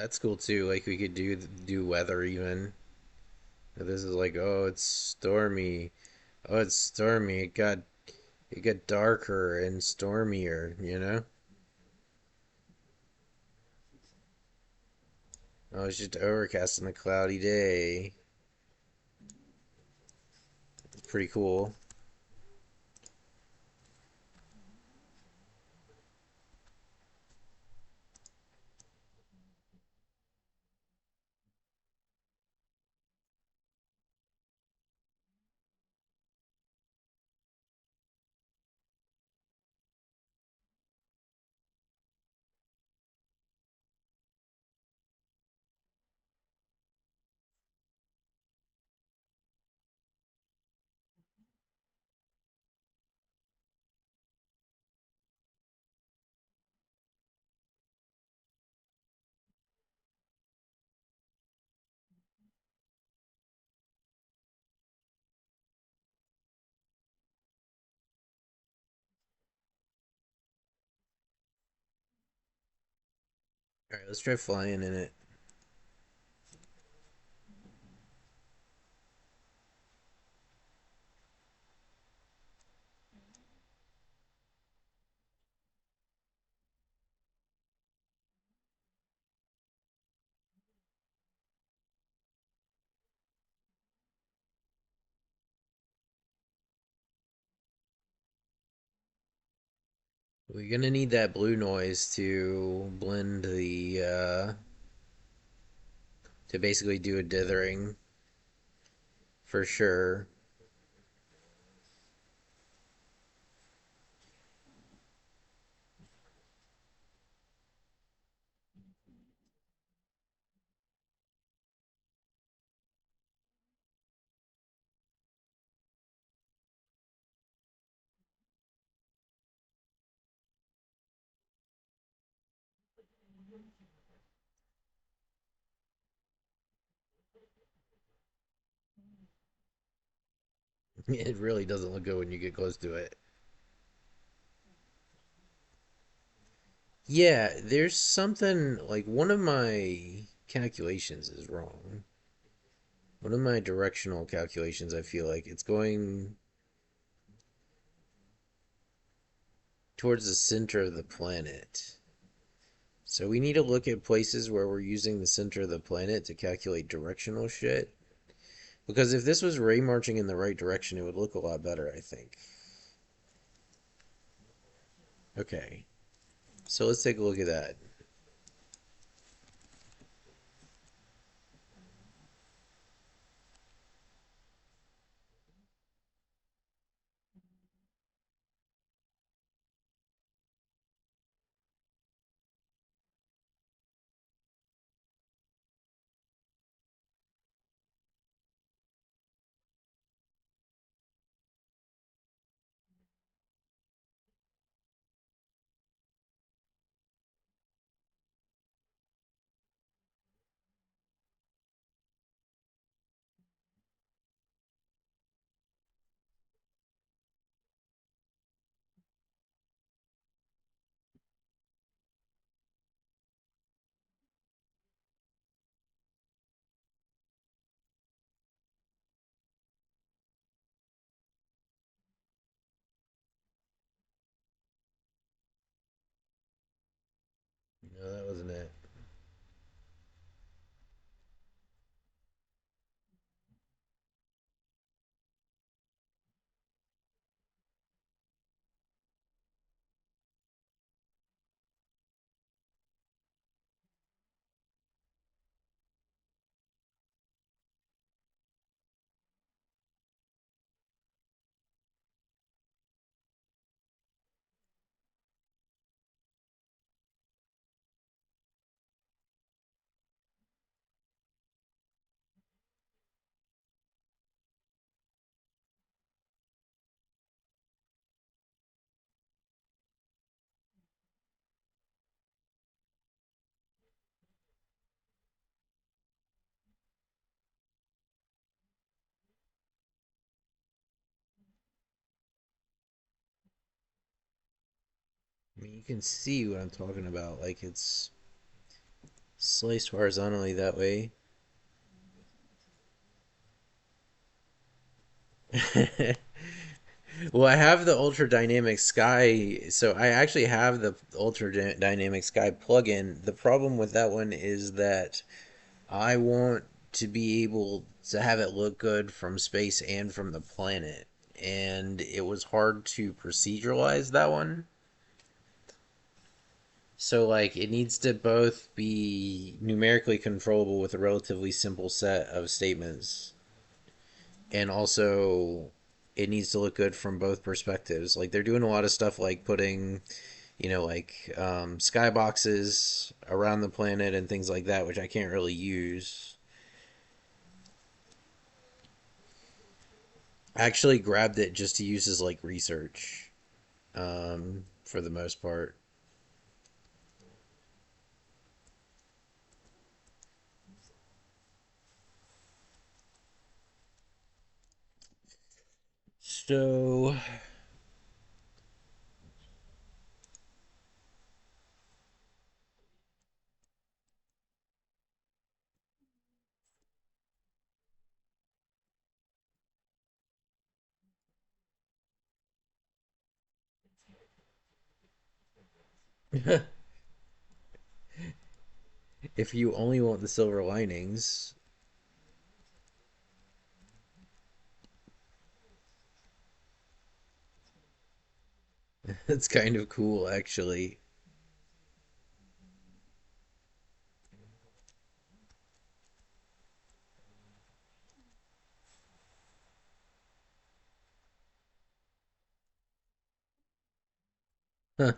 That's cool too. Like we could do weather even. This is like, oh, it's stormy. Oh, it's stormy. It got darker and stormier, you know? Oh, it's just overcast and a cloudy day. Pretty cool. All right, let's try flying in it. We're gonna need that blue noise to blend to basically do a dithering for sure. It really doesn't look good when you get close to it. Yeah, there's something like one of my calculations is wrong. One of my directional calculations, I feel like it's going towards the center of the planet. So we need to look at places where we're using the center of the planet to calculate directional shit. Because if this was ray marching in the right direction, it would look a lot better, I think. Okay, so let's take a look at that. No, that wasn't it. I mean, you can see what I'm talking about. Like it's sliced horizontally that way. Well, I have the Ultra Dynamic Sky, so I actually have the Ultra Dynamic Sky plugin. The problem with that one is that I want to be able to have it look good from space and from the planet, and it was hard to proceduralize that one. So, like, it needs to both be numerically controllable with a relatively simple set of statements, and also it needs to look good from both perspectives. Like, they're doing a lot of stuff like putting, like skyboxes around the planet and things like that, which I can't really use. I actually grabbed it just to use as like research, for the most part. So, if you only want the silver linings, it's kind of cool, actually. Huh,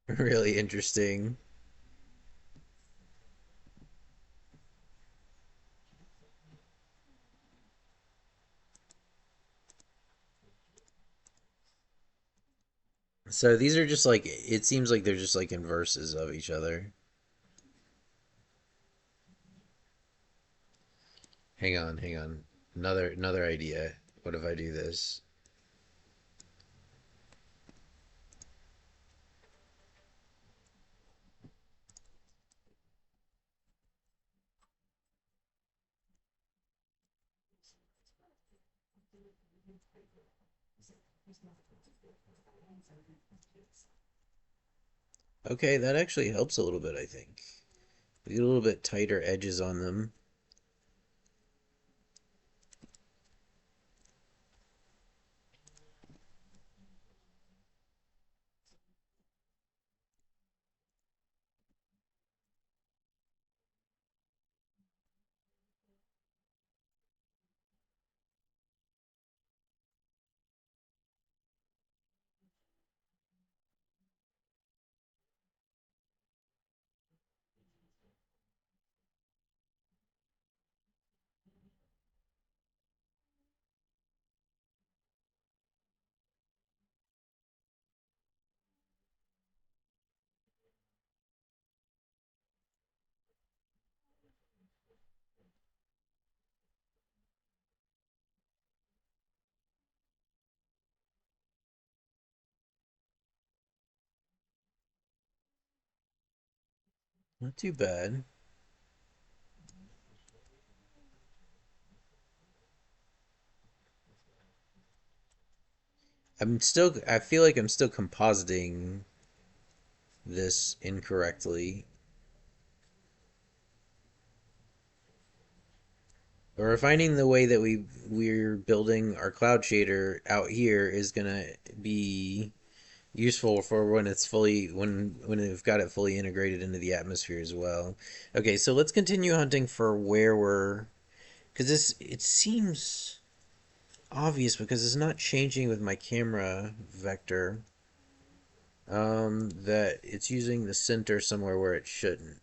really interesting. So these are just like, it seems like they're just like inverses of each other. Hang on, hang on. Another idea. What if I do this? Okay, that actually helps a little bit, I think. We get a little bit tighter edges on them. Not too bad. I feel like I'm still compositing this incorrectly. But we're finding the way that we're building our cloud shader out here is gonna be useful for when it's fully when we've got it fully integrated into the atmosphere as well. Okay, so let's continue hunting for where we're, because this, it seems obvious because it's not changing with my camera vector, that it's using the center somewhere where it shouldn't.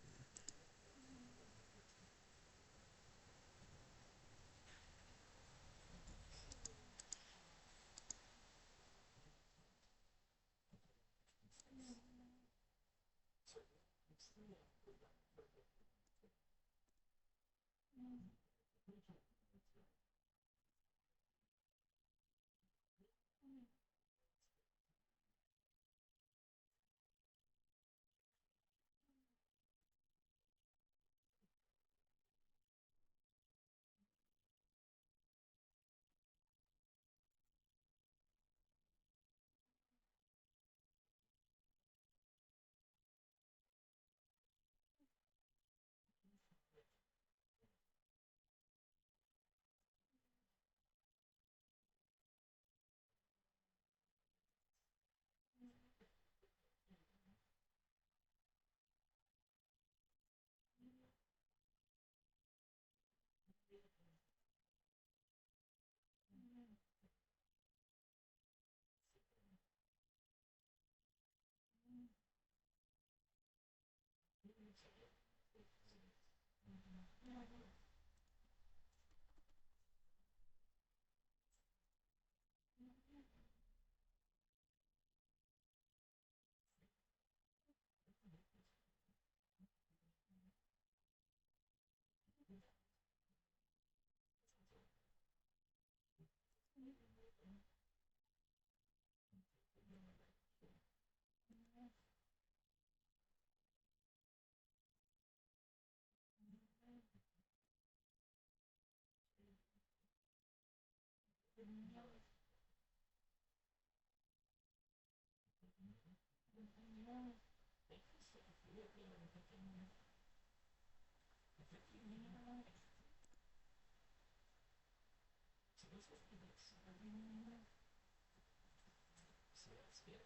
So that's it.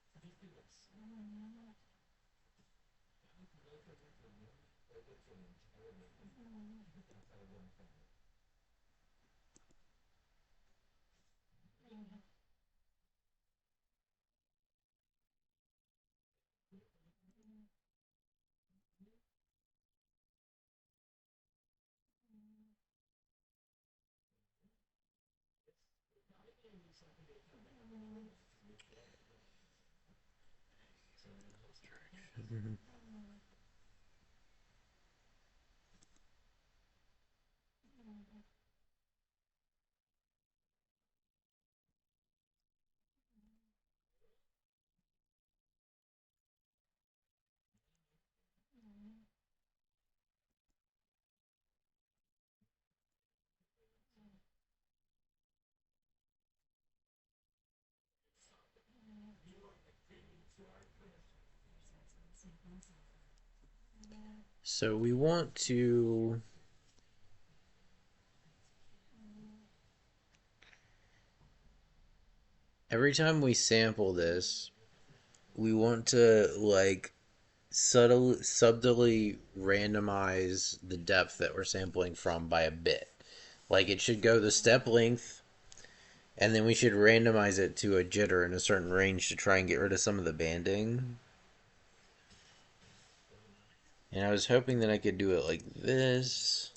How do you do this? So we want to every time we sample this, we want to like subtly randomize the depth that we're sampling from by a bit. Like it should go the step length, and then we should randomize it to a jitter in a certain range to try and get rid of some of the banding. And I was hoping that I could do it like this.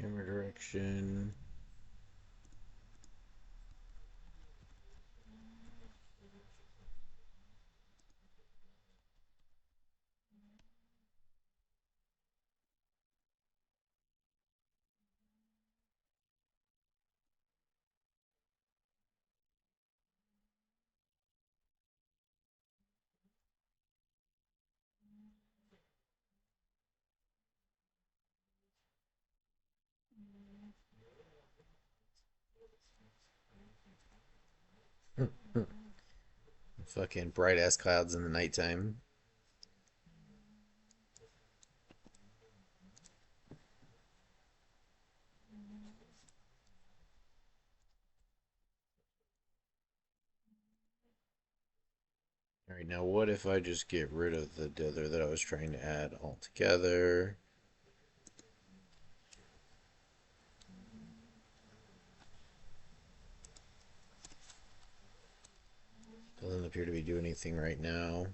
Camera direction. Fucking bright ass clouds in the nighttime. Alright, now what if I just get rid of the dither that I was trying to add altogether? appear to be doing anything right now.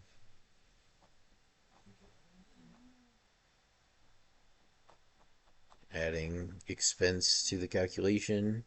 Adding expense to the calculation.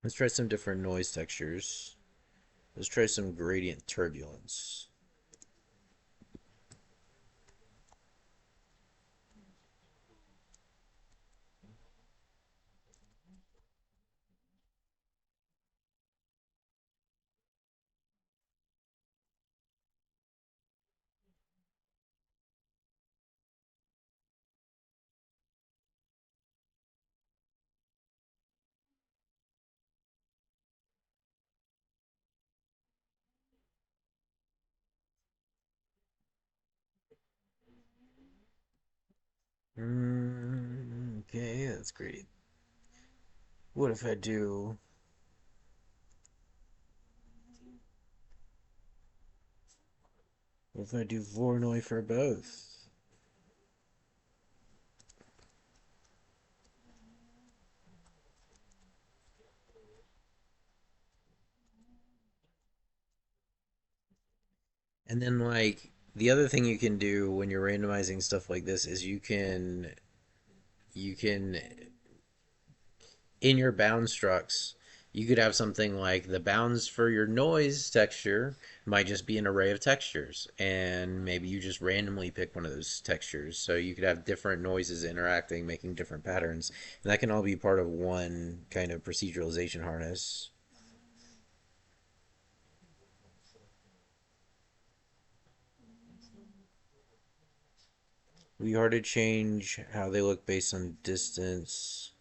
Let's try some different noise textures. Let's try some gradient turbulence. Okay, that's great. What if I do? What if I do Voronoi for both? And then like the other thing you can do when you're randomizing stuff like this is you can in your bound structs you could have something like the bounds for your noise texture might just be an array of textures, and maybe you just randomly pick one of those textures, so you could have different noises interacting making different patterns, and that can all be part of one kind of proceduralization harness. We hard to change how they look based on distance.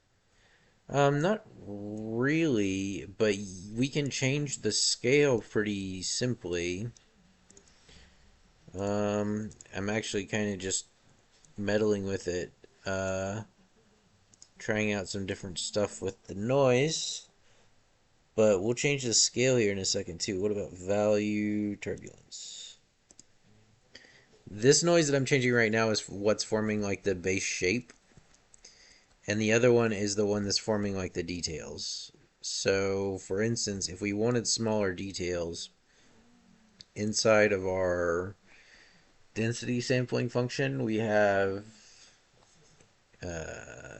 Not really, but we can change the scale pretty simply. I'm actually kind of just meddling with it, uh, trying out some different stuff with the noise, but we'll change the scale here in a second too. What about value turbulence? This noise that I'm changing right now is what's forming like the base shape, and the other one is the one that's forming like the details. So, for instance, if we wanted smaller details inside of our density sampling function, we have.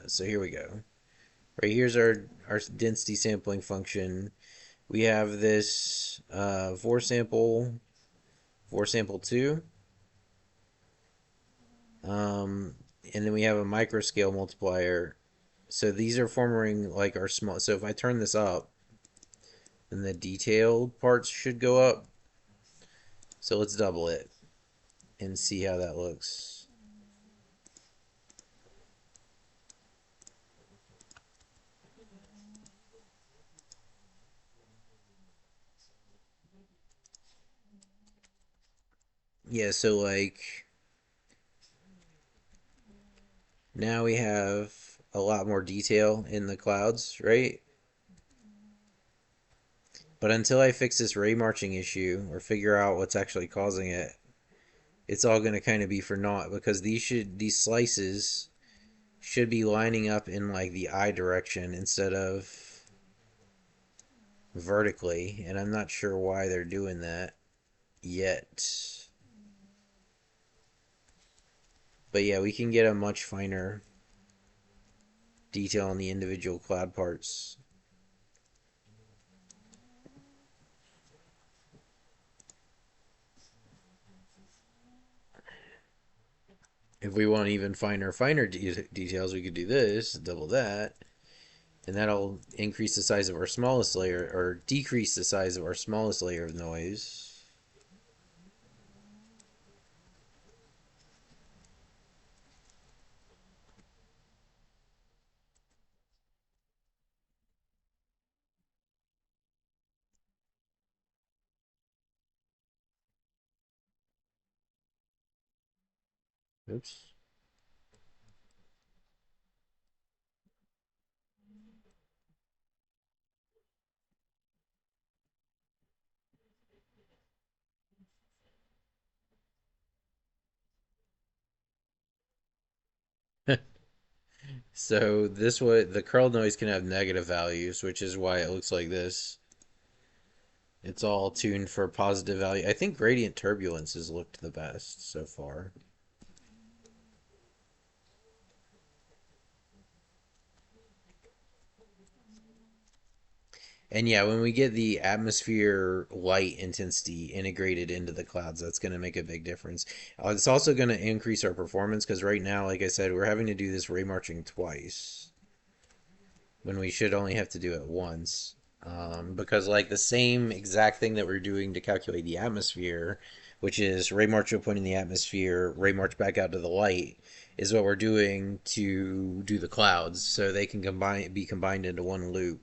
So here we go. Right here's our density sampling function. We have this for sample two, um, and then we have a microscale multiplier. So these are forming like our small. So if I turn this up, then the detailed parts should go up. So let's double it and see how that looks. Yeah, so like now we have a lot more detail in the clouds, right? But until I fix this ray marching issue or figure out what's actually causing it, it's all going to kind of be for naught because these slices should be lining up in like the I direction instead of vertically, and I'm not sure why they're doing that yet. But yeah, we can get a much finer detail on the individual cloud parts if we want even finer details. We could do this, double that, and that'll increase the size of our smallest layer or decrease the size of our smallest layer of noise. Oops. So this way, the curl noise can have negative values, which is why it looks like this. It's all tuned for positive value. I think gradient turbulence has looked the best so far. And yeah, when we get the atmosphere light intensity integrated into the clouds, that's going to make a big difference. It's also going to increase our performance because right now, like I said, we're having to do this ray marching twice when we should only have to do it once. Because like the same exact thing that we're doing to calculate the atmosphere, which is ray march to a point in the atmosphere, ray march back out to the light, is what we're doing to do the clouds, so they can be combined into one loop.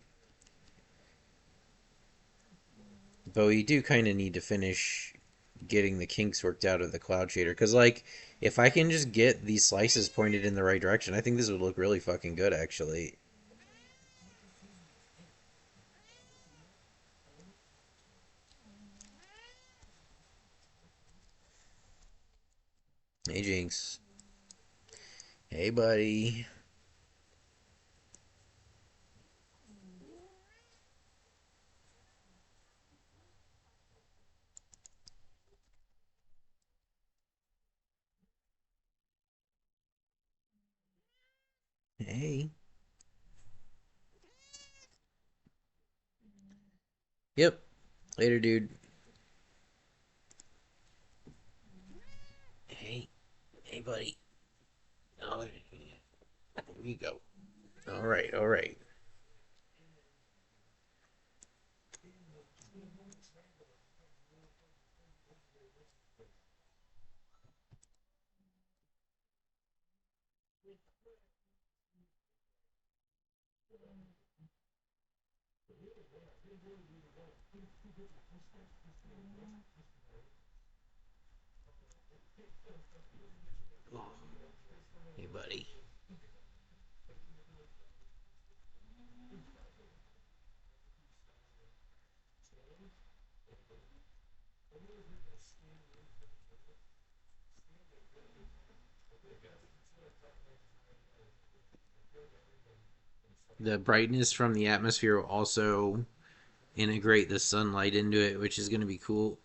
But we do kind of need to finish getting the kinks worked out of the cloud shader because like if I can just get these slices pointed in the right direction, I think this would look really fucking good actually. Hey Jinx. Hey buddy. Hey. Yep. Later, dude. Hey. Hey buddy. Oh, there you go. All right. All right. Hey buddy. The brightness from the atmosphere will also integrate the sunlight into it, which is going to be cool.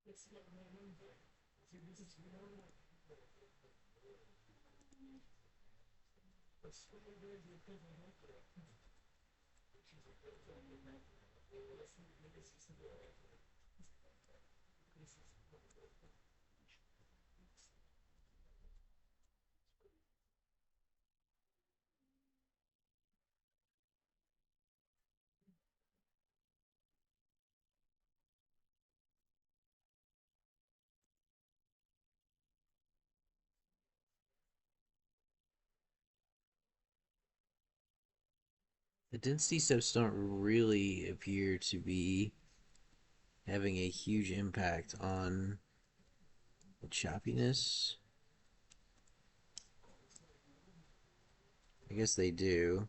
It's not my own thing. See, this is normal. But so many days they think I'm not there. Which is a good thing. Let's see, maybe it's just a bit. This is The density steps don't really appear to be having a huge impact on the choppiness. I guess they do.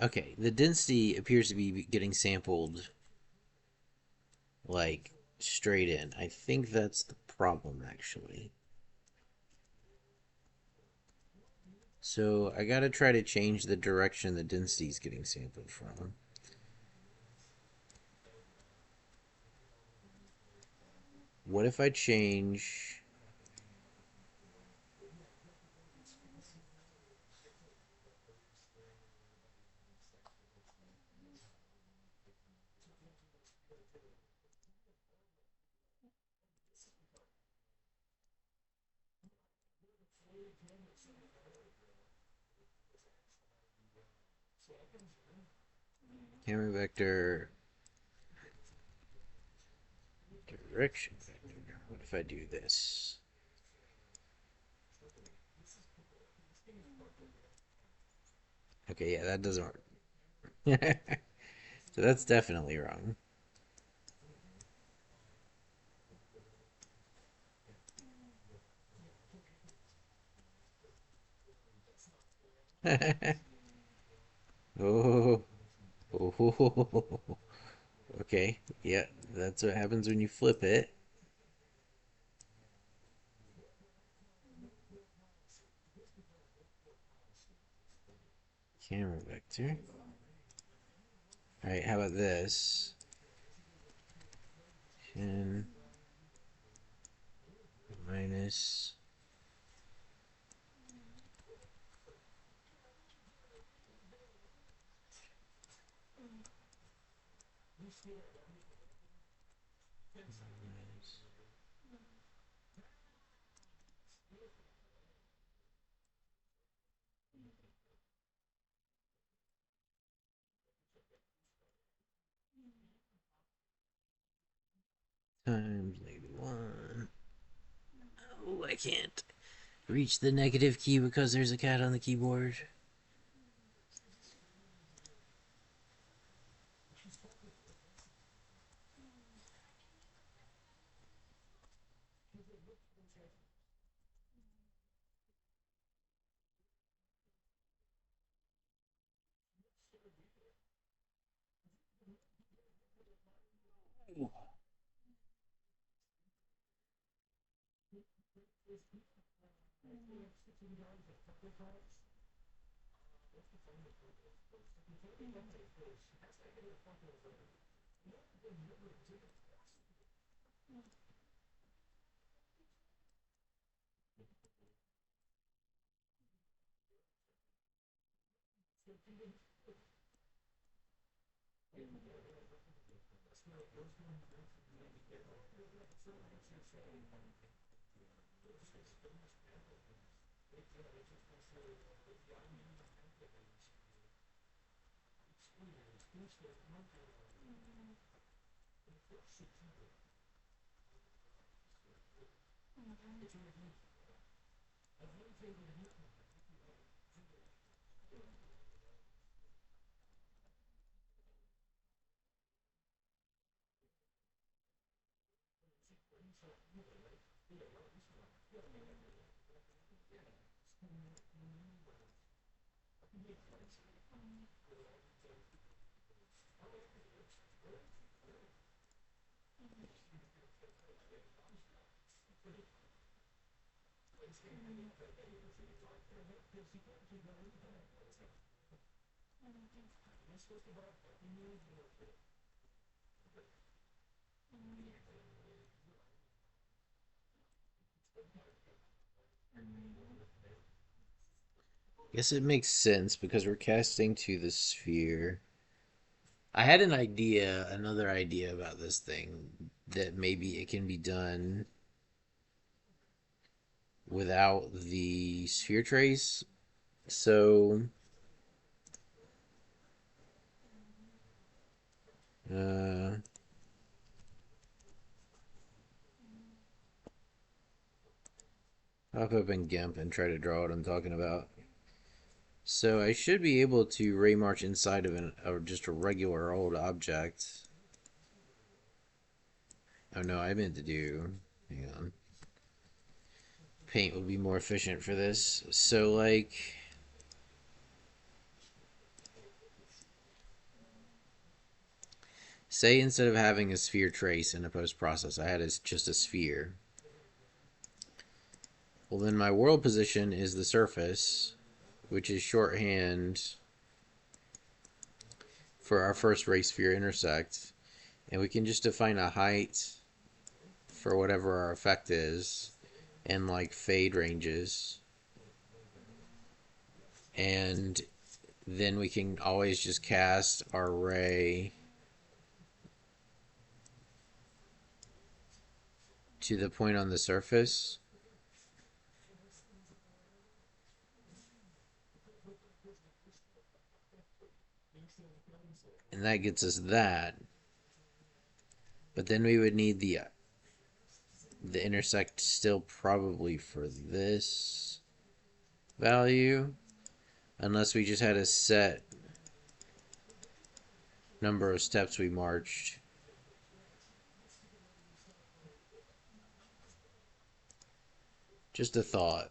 Okay, the density appears to be getting sampled like straight in. I think that's the problem actually. So I gotta try to change the direction the density is getting sampled from. What if I change camera vector direction vector? What if I do this? Okay, yeah, that doesn't work. So that's definitely wrong. Oh, oh, okay. Yeah, that's what happens when you flip it. Camera vector. All right, how about this? 10 minus times -1. Oh, I can't reach the negative key because there's a cat on the keyboard. Guess it makes sense because we're casting to the sphere. I had an idea, another idea about this thing, that maybe it can be done without the sphere trace. So, uh, pop up in GIMP and try to draw what I'm talking about. So I should be able to ray march inside of just a regular old object. Oh no, I meant to do. Hang on. Paint would be more efficient for this. So like, say instead of having a sphere trace in a post process, I had just a sphere. Well, then my world position is the surface, which is shorthand for our first ray sphere intersect. And we can just define a height for whatever our effect is and like fade ranges. And then we can always just cast our ray to the point on the surface. And that gets us that. But then we would need the intersect still probably for this value, unless we just had a set number of steps we marched. Just a thought.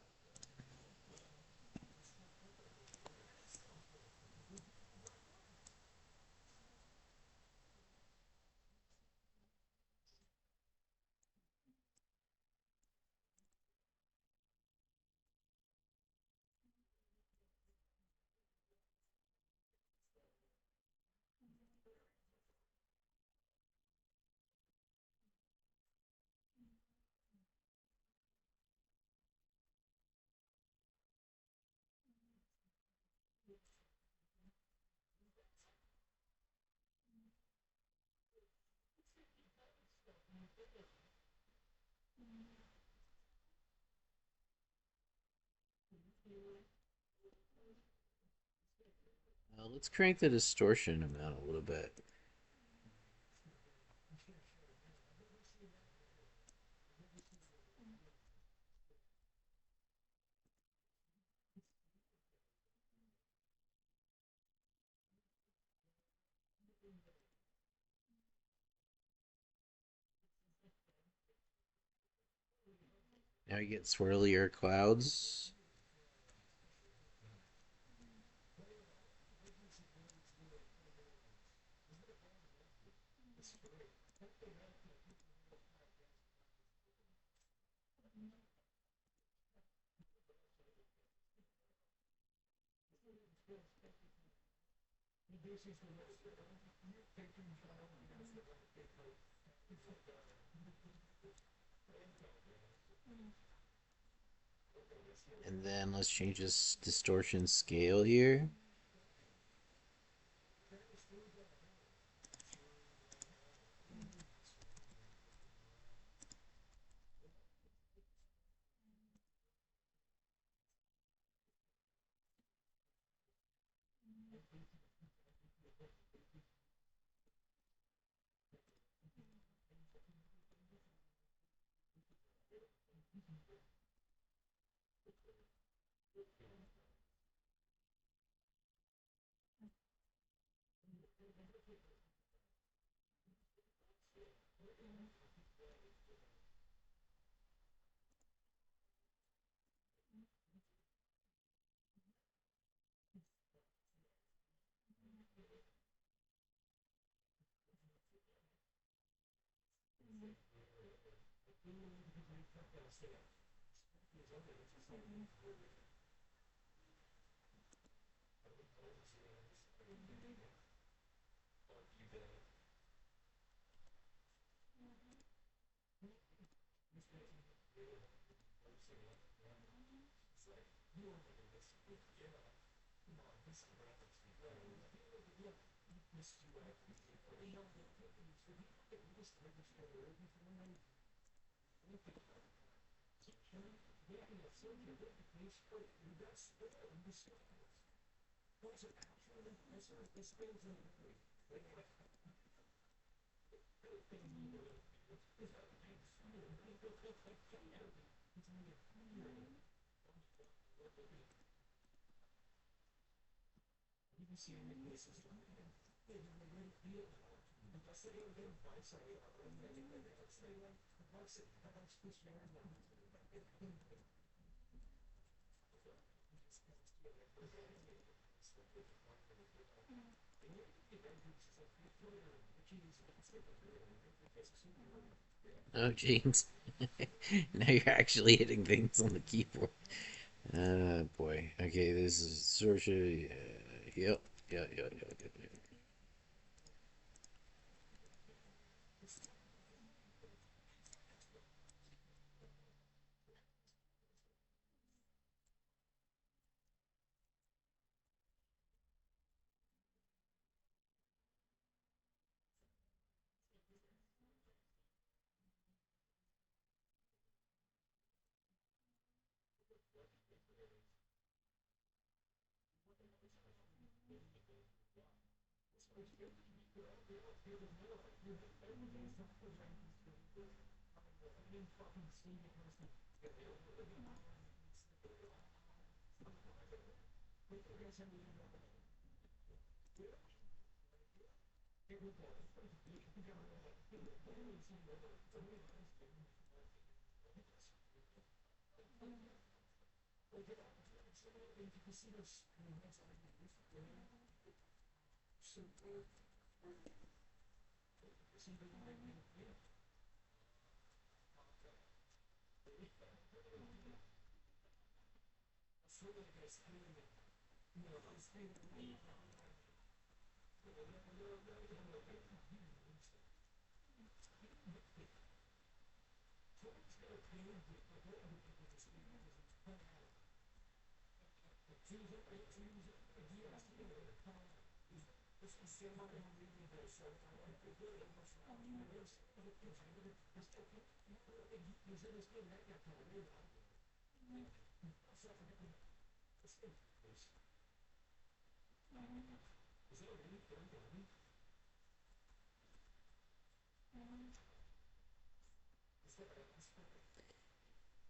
Let's crank the distortion amount a little bit. Now you get swirlier clouds. And then let's change this distortion scale here. Oh, jeez. Now you're actually hitting things on the keyboard. Oh, boy. Okay, this is sort of. Yep. Yep.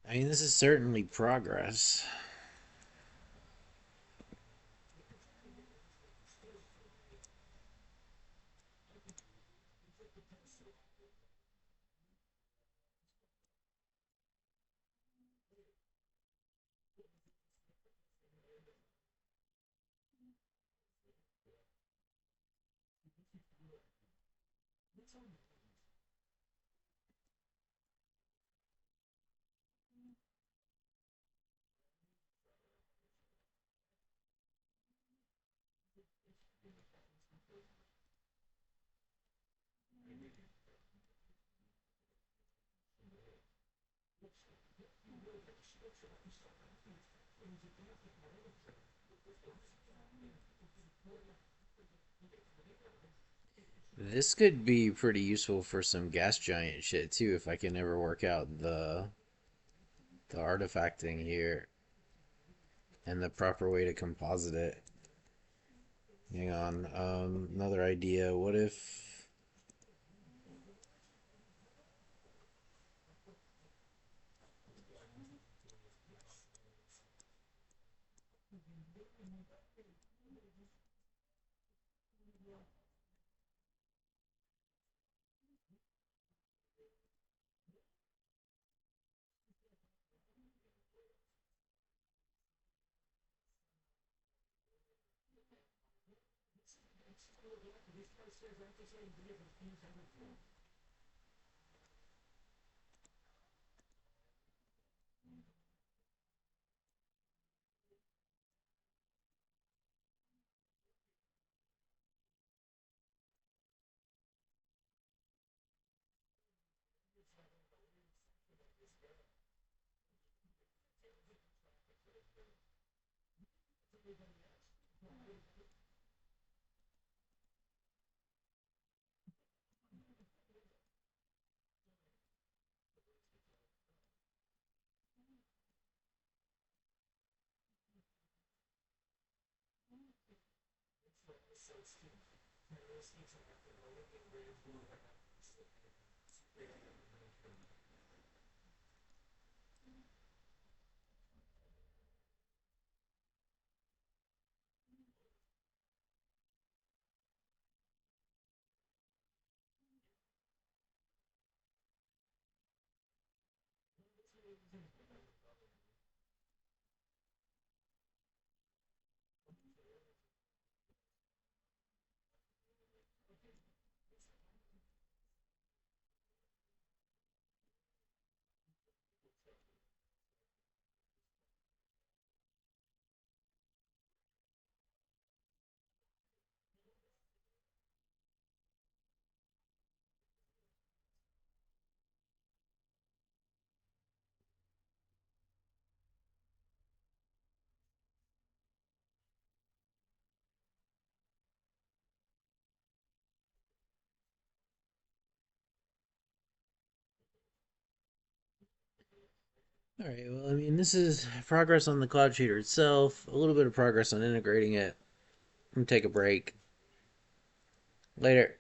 I mean, this is certainly progress. This could be pretty useful for some gas giant shit too if I can ever work out the artifacting here and the proper way to composite it. Hang on. Another idea. What if All right. Well, I mean, this is progress on the cloud shader itself. A little bit of progress on integrating it. I'm gonna take a break. Later.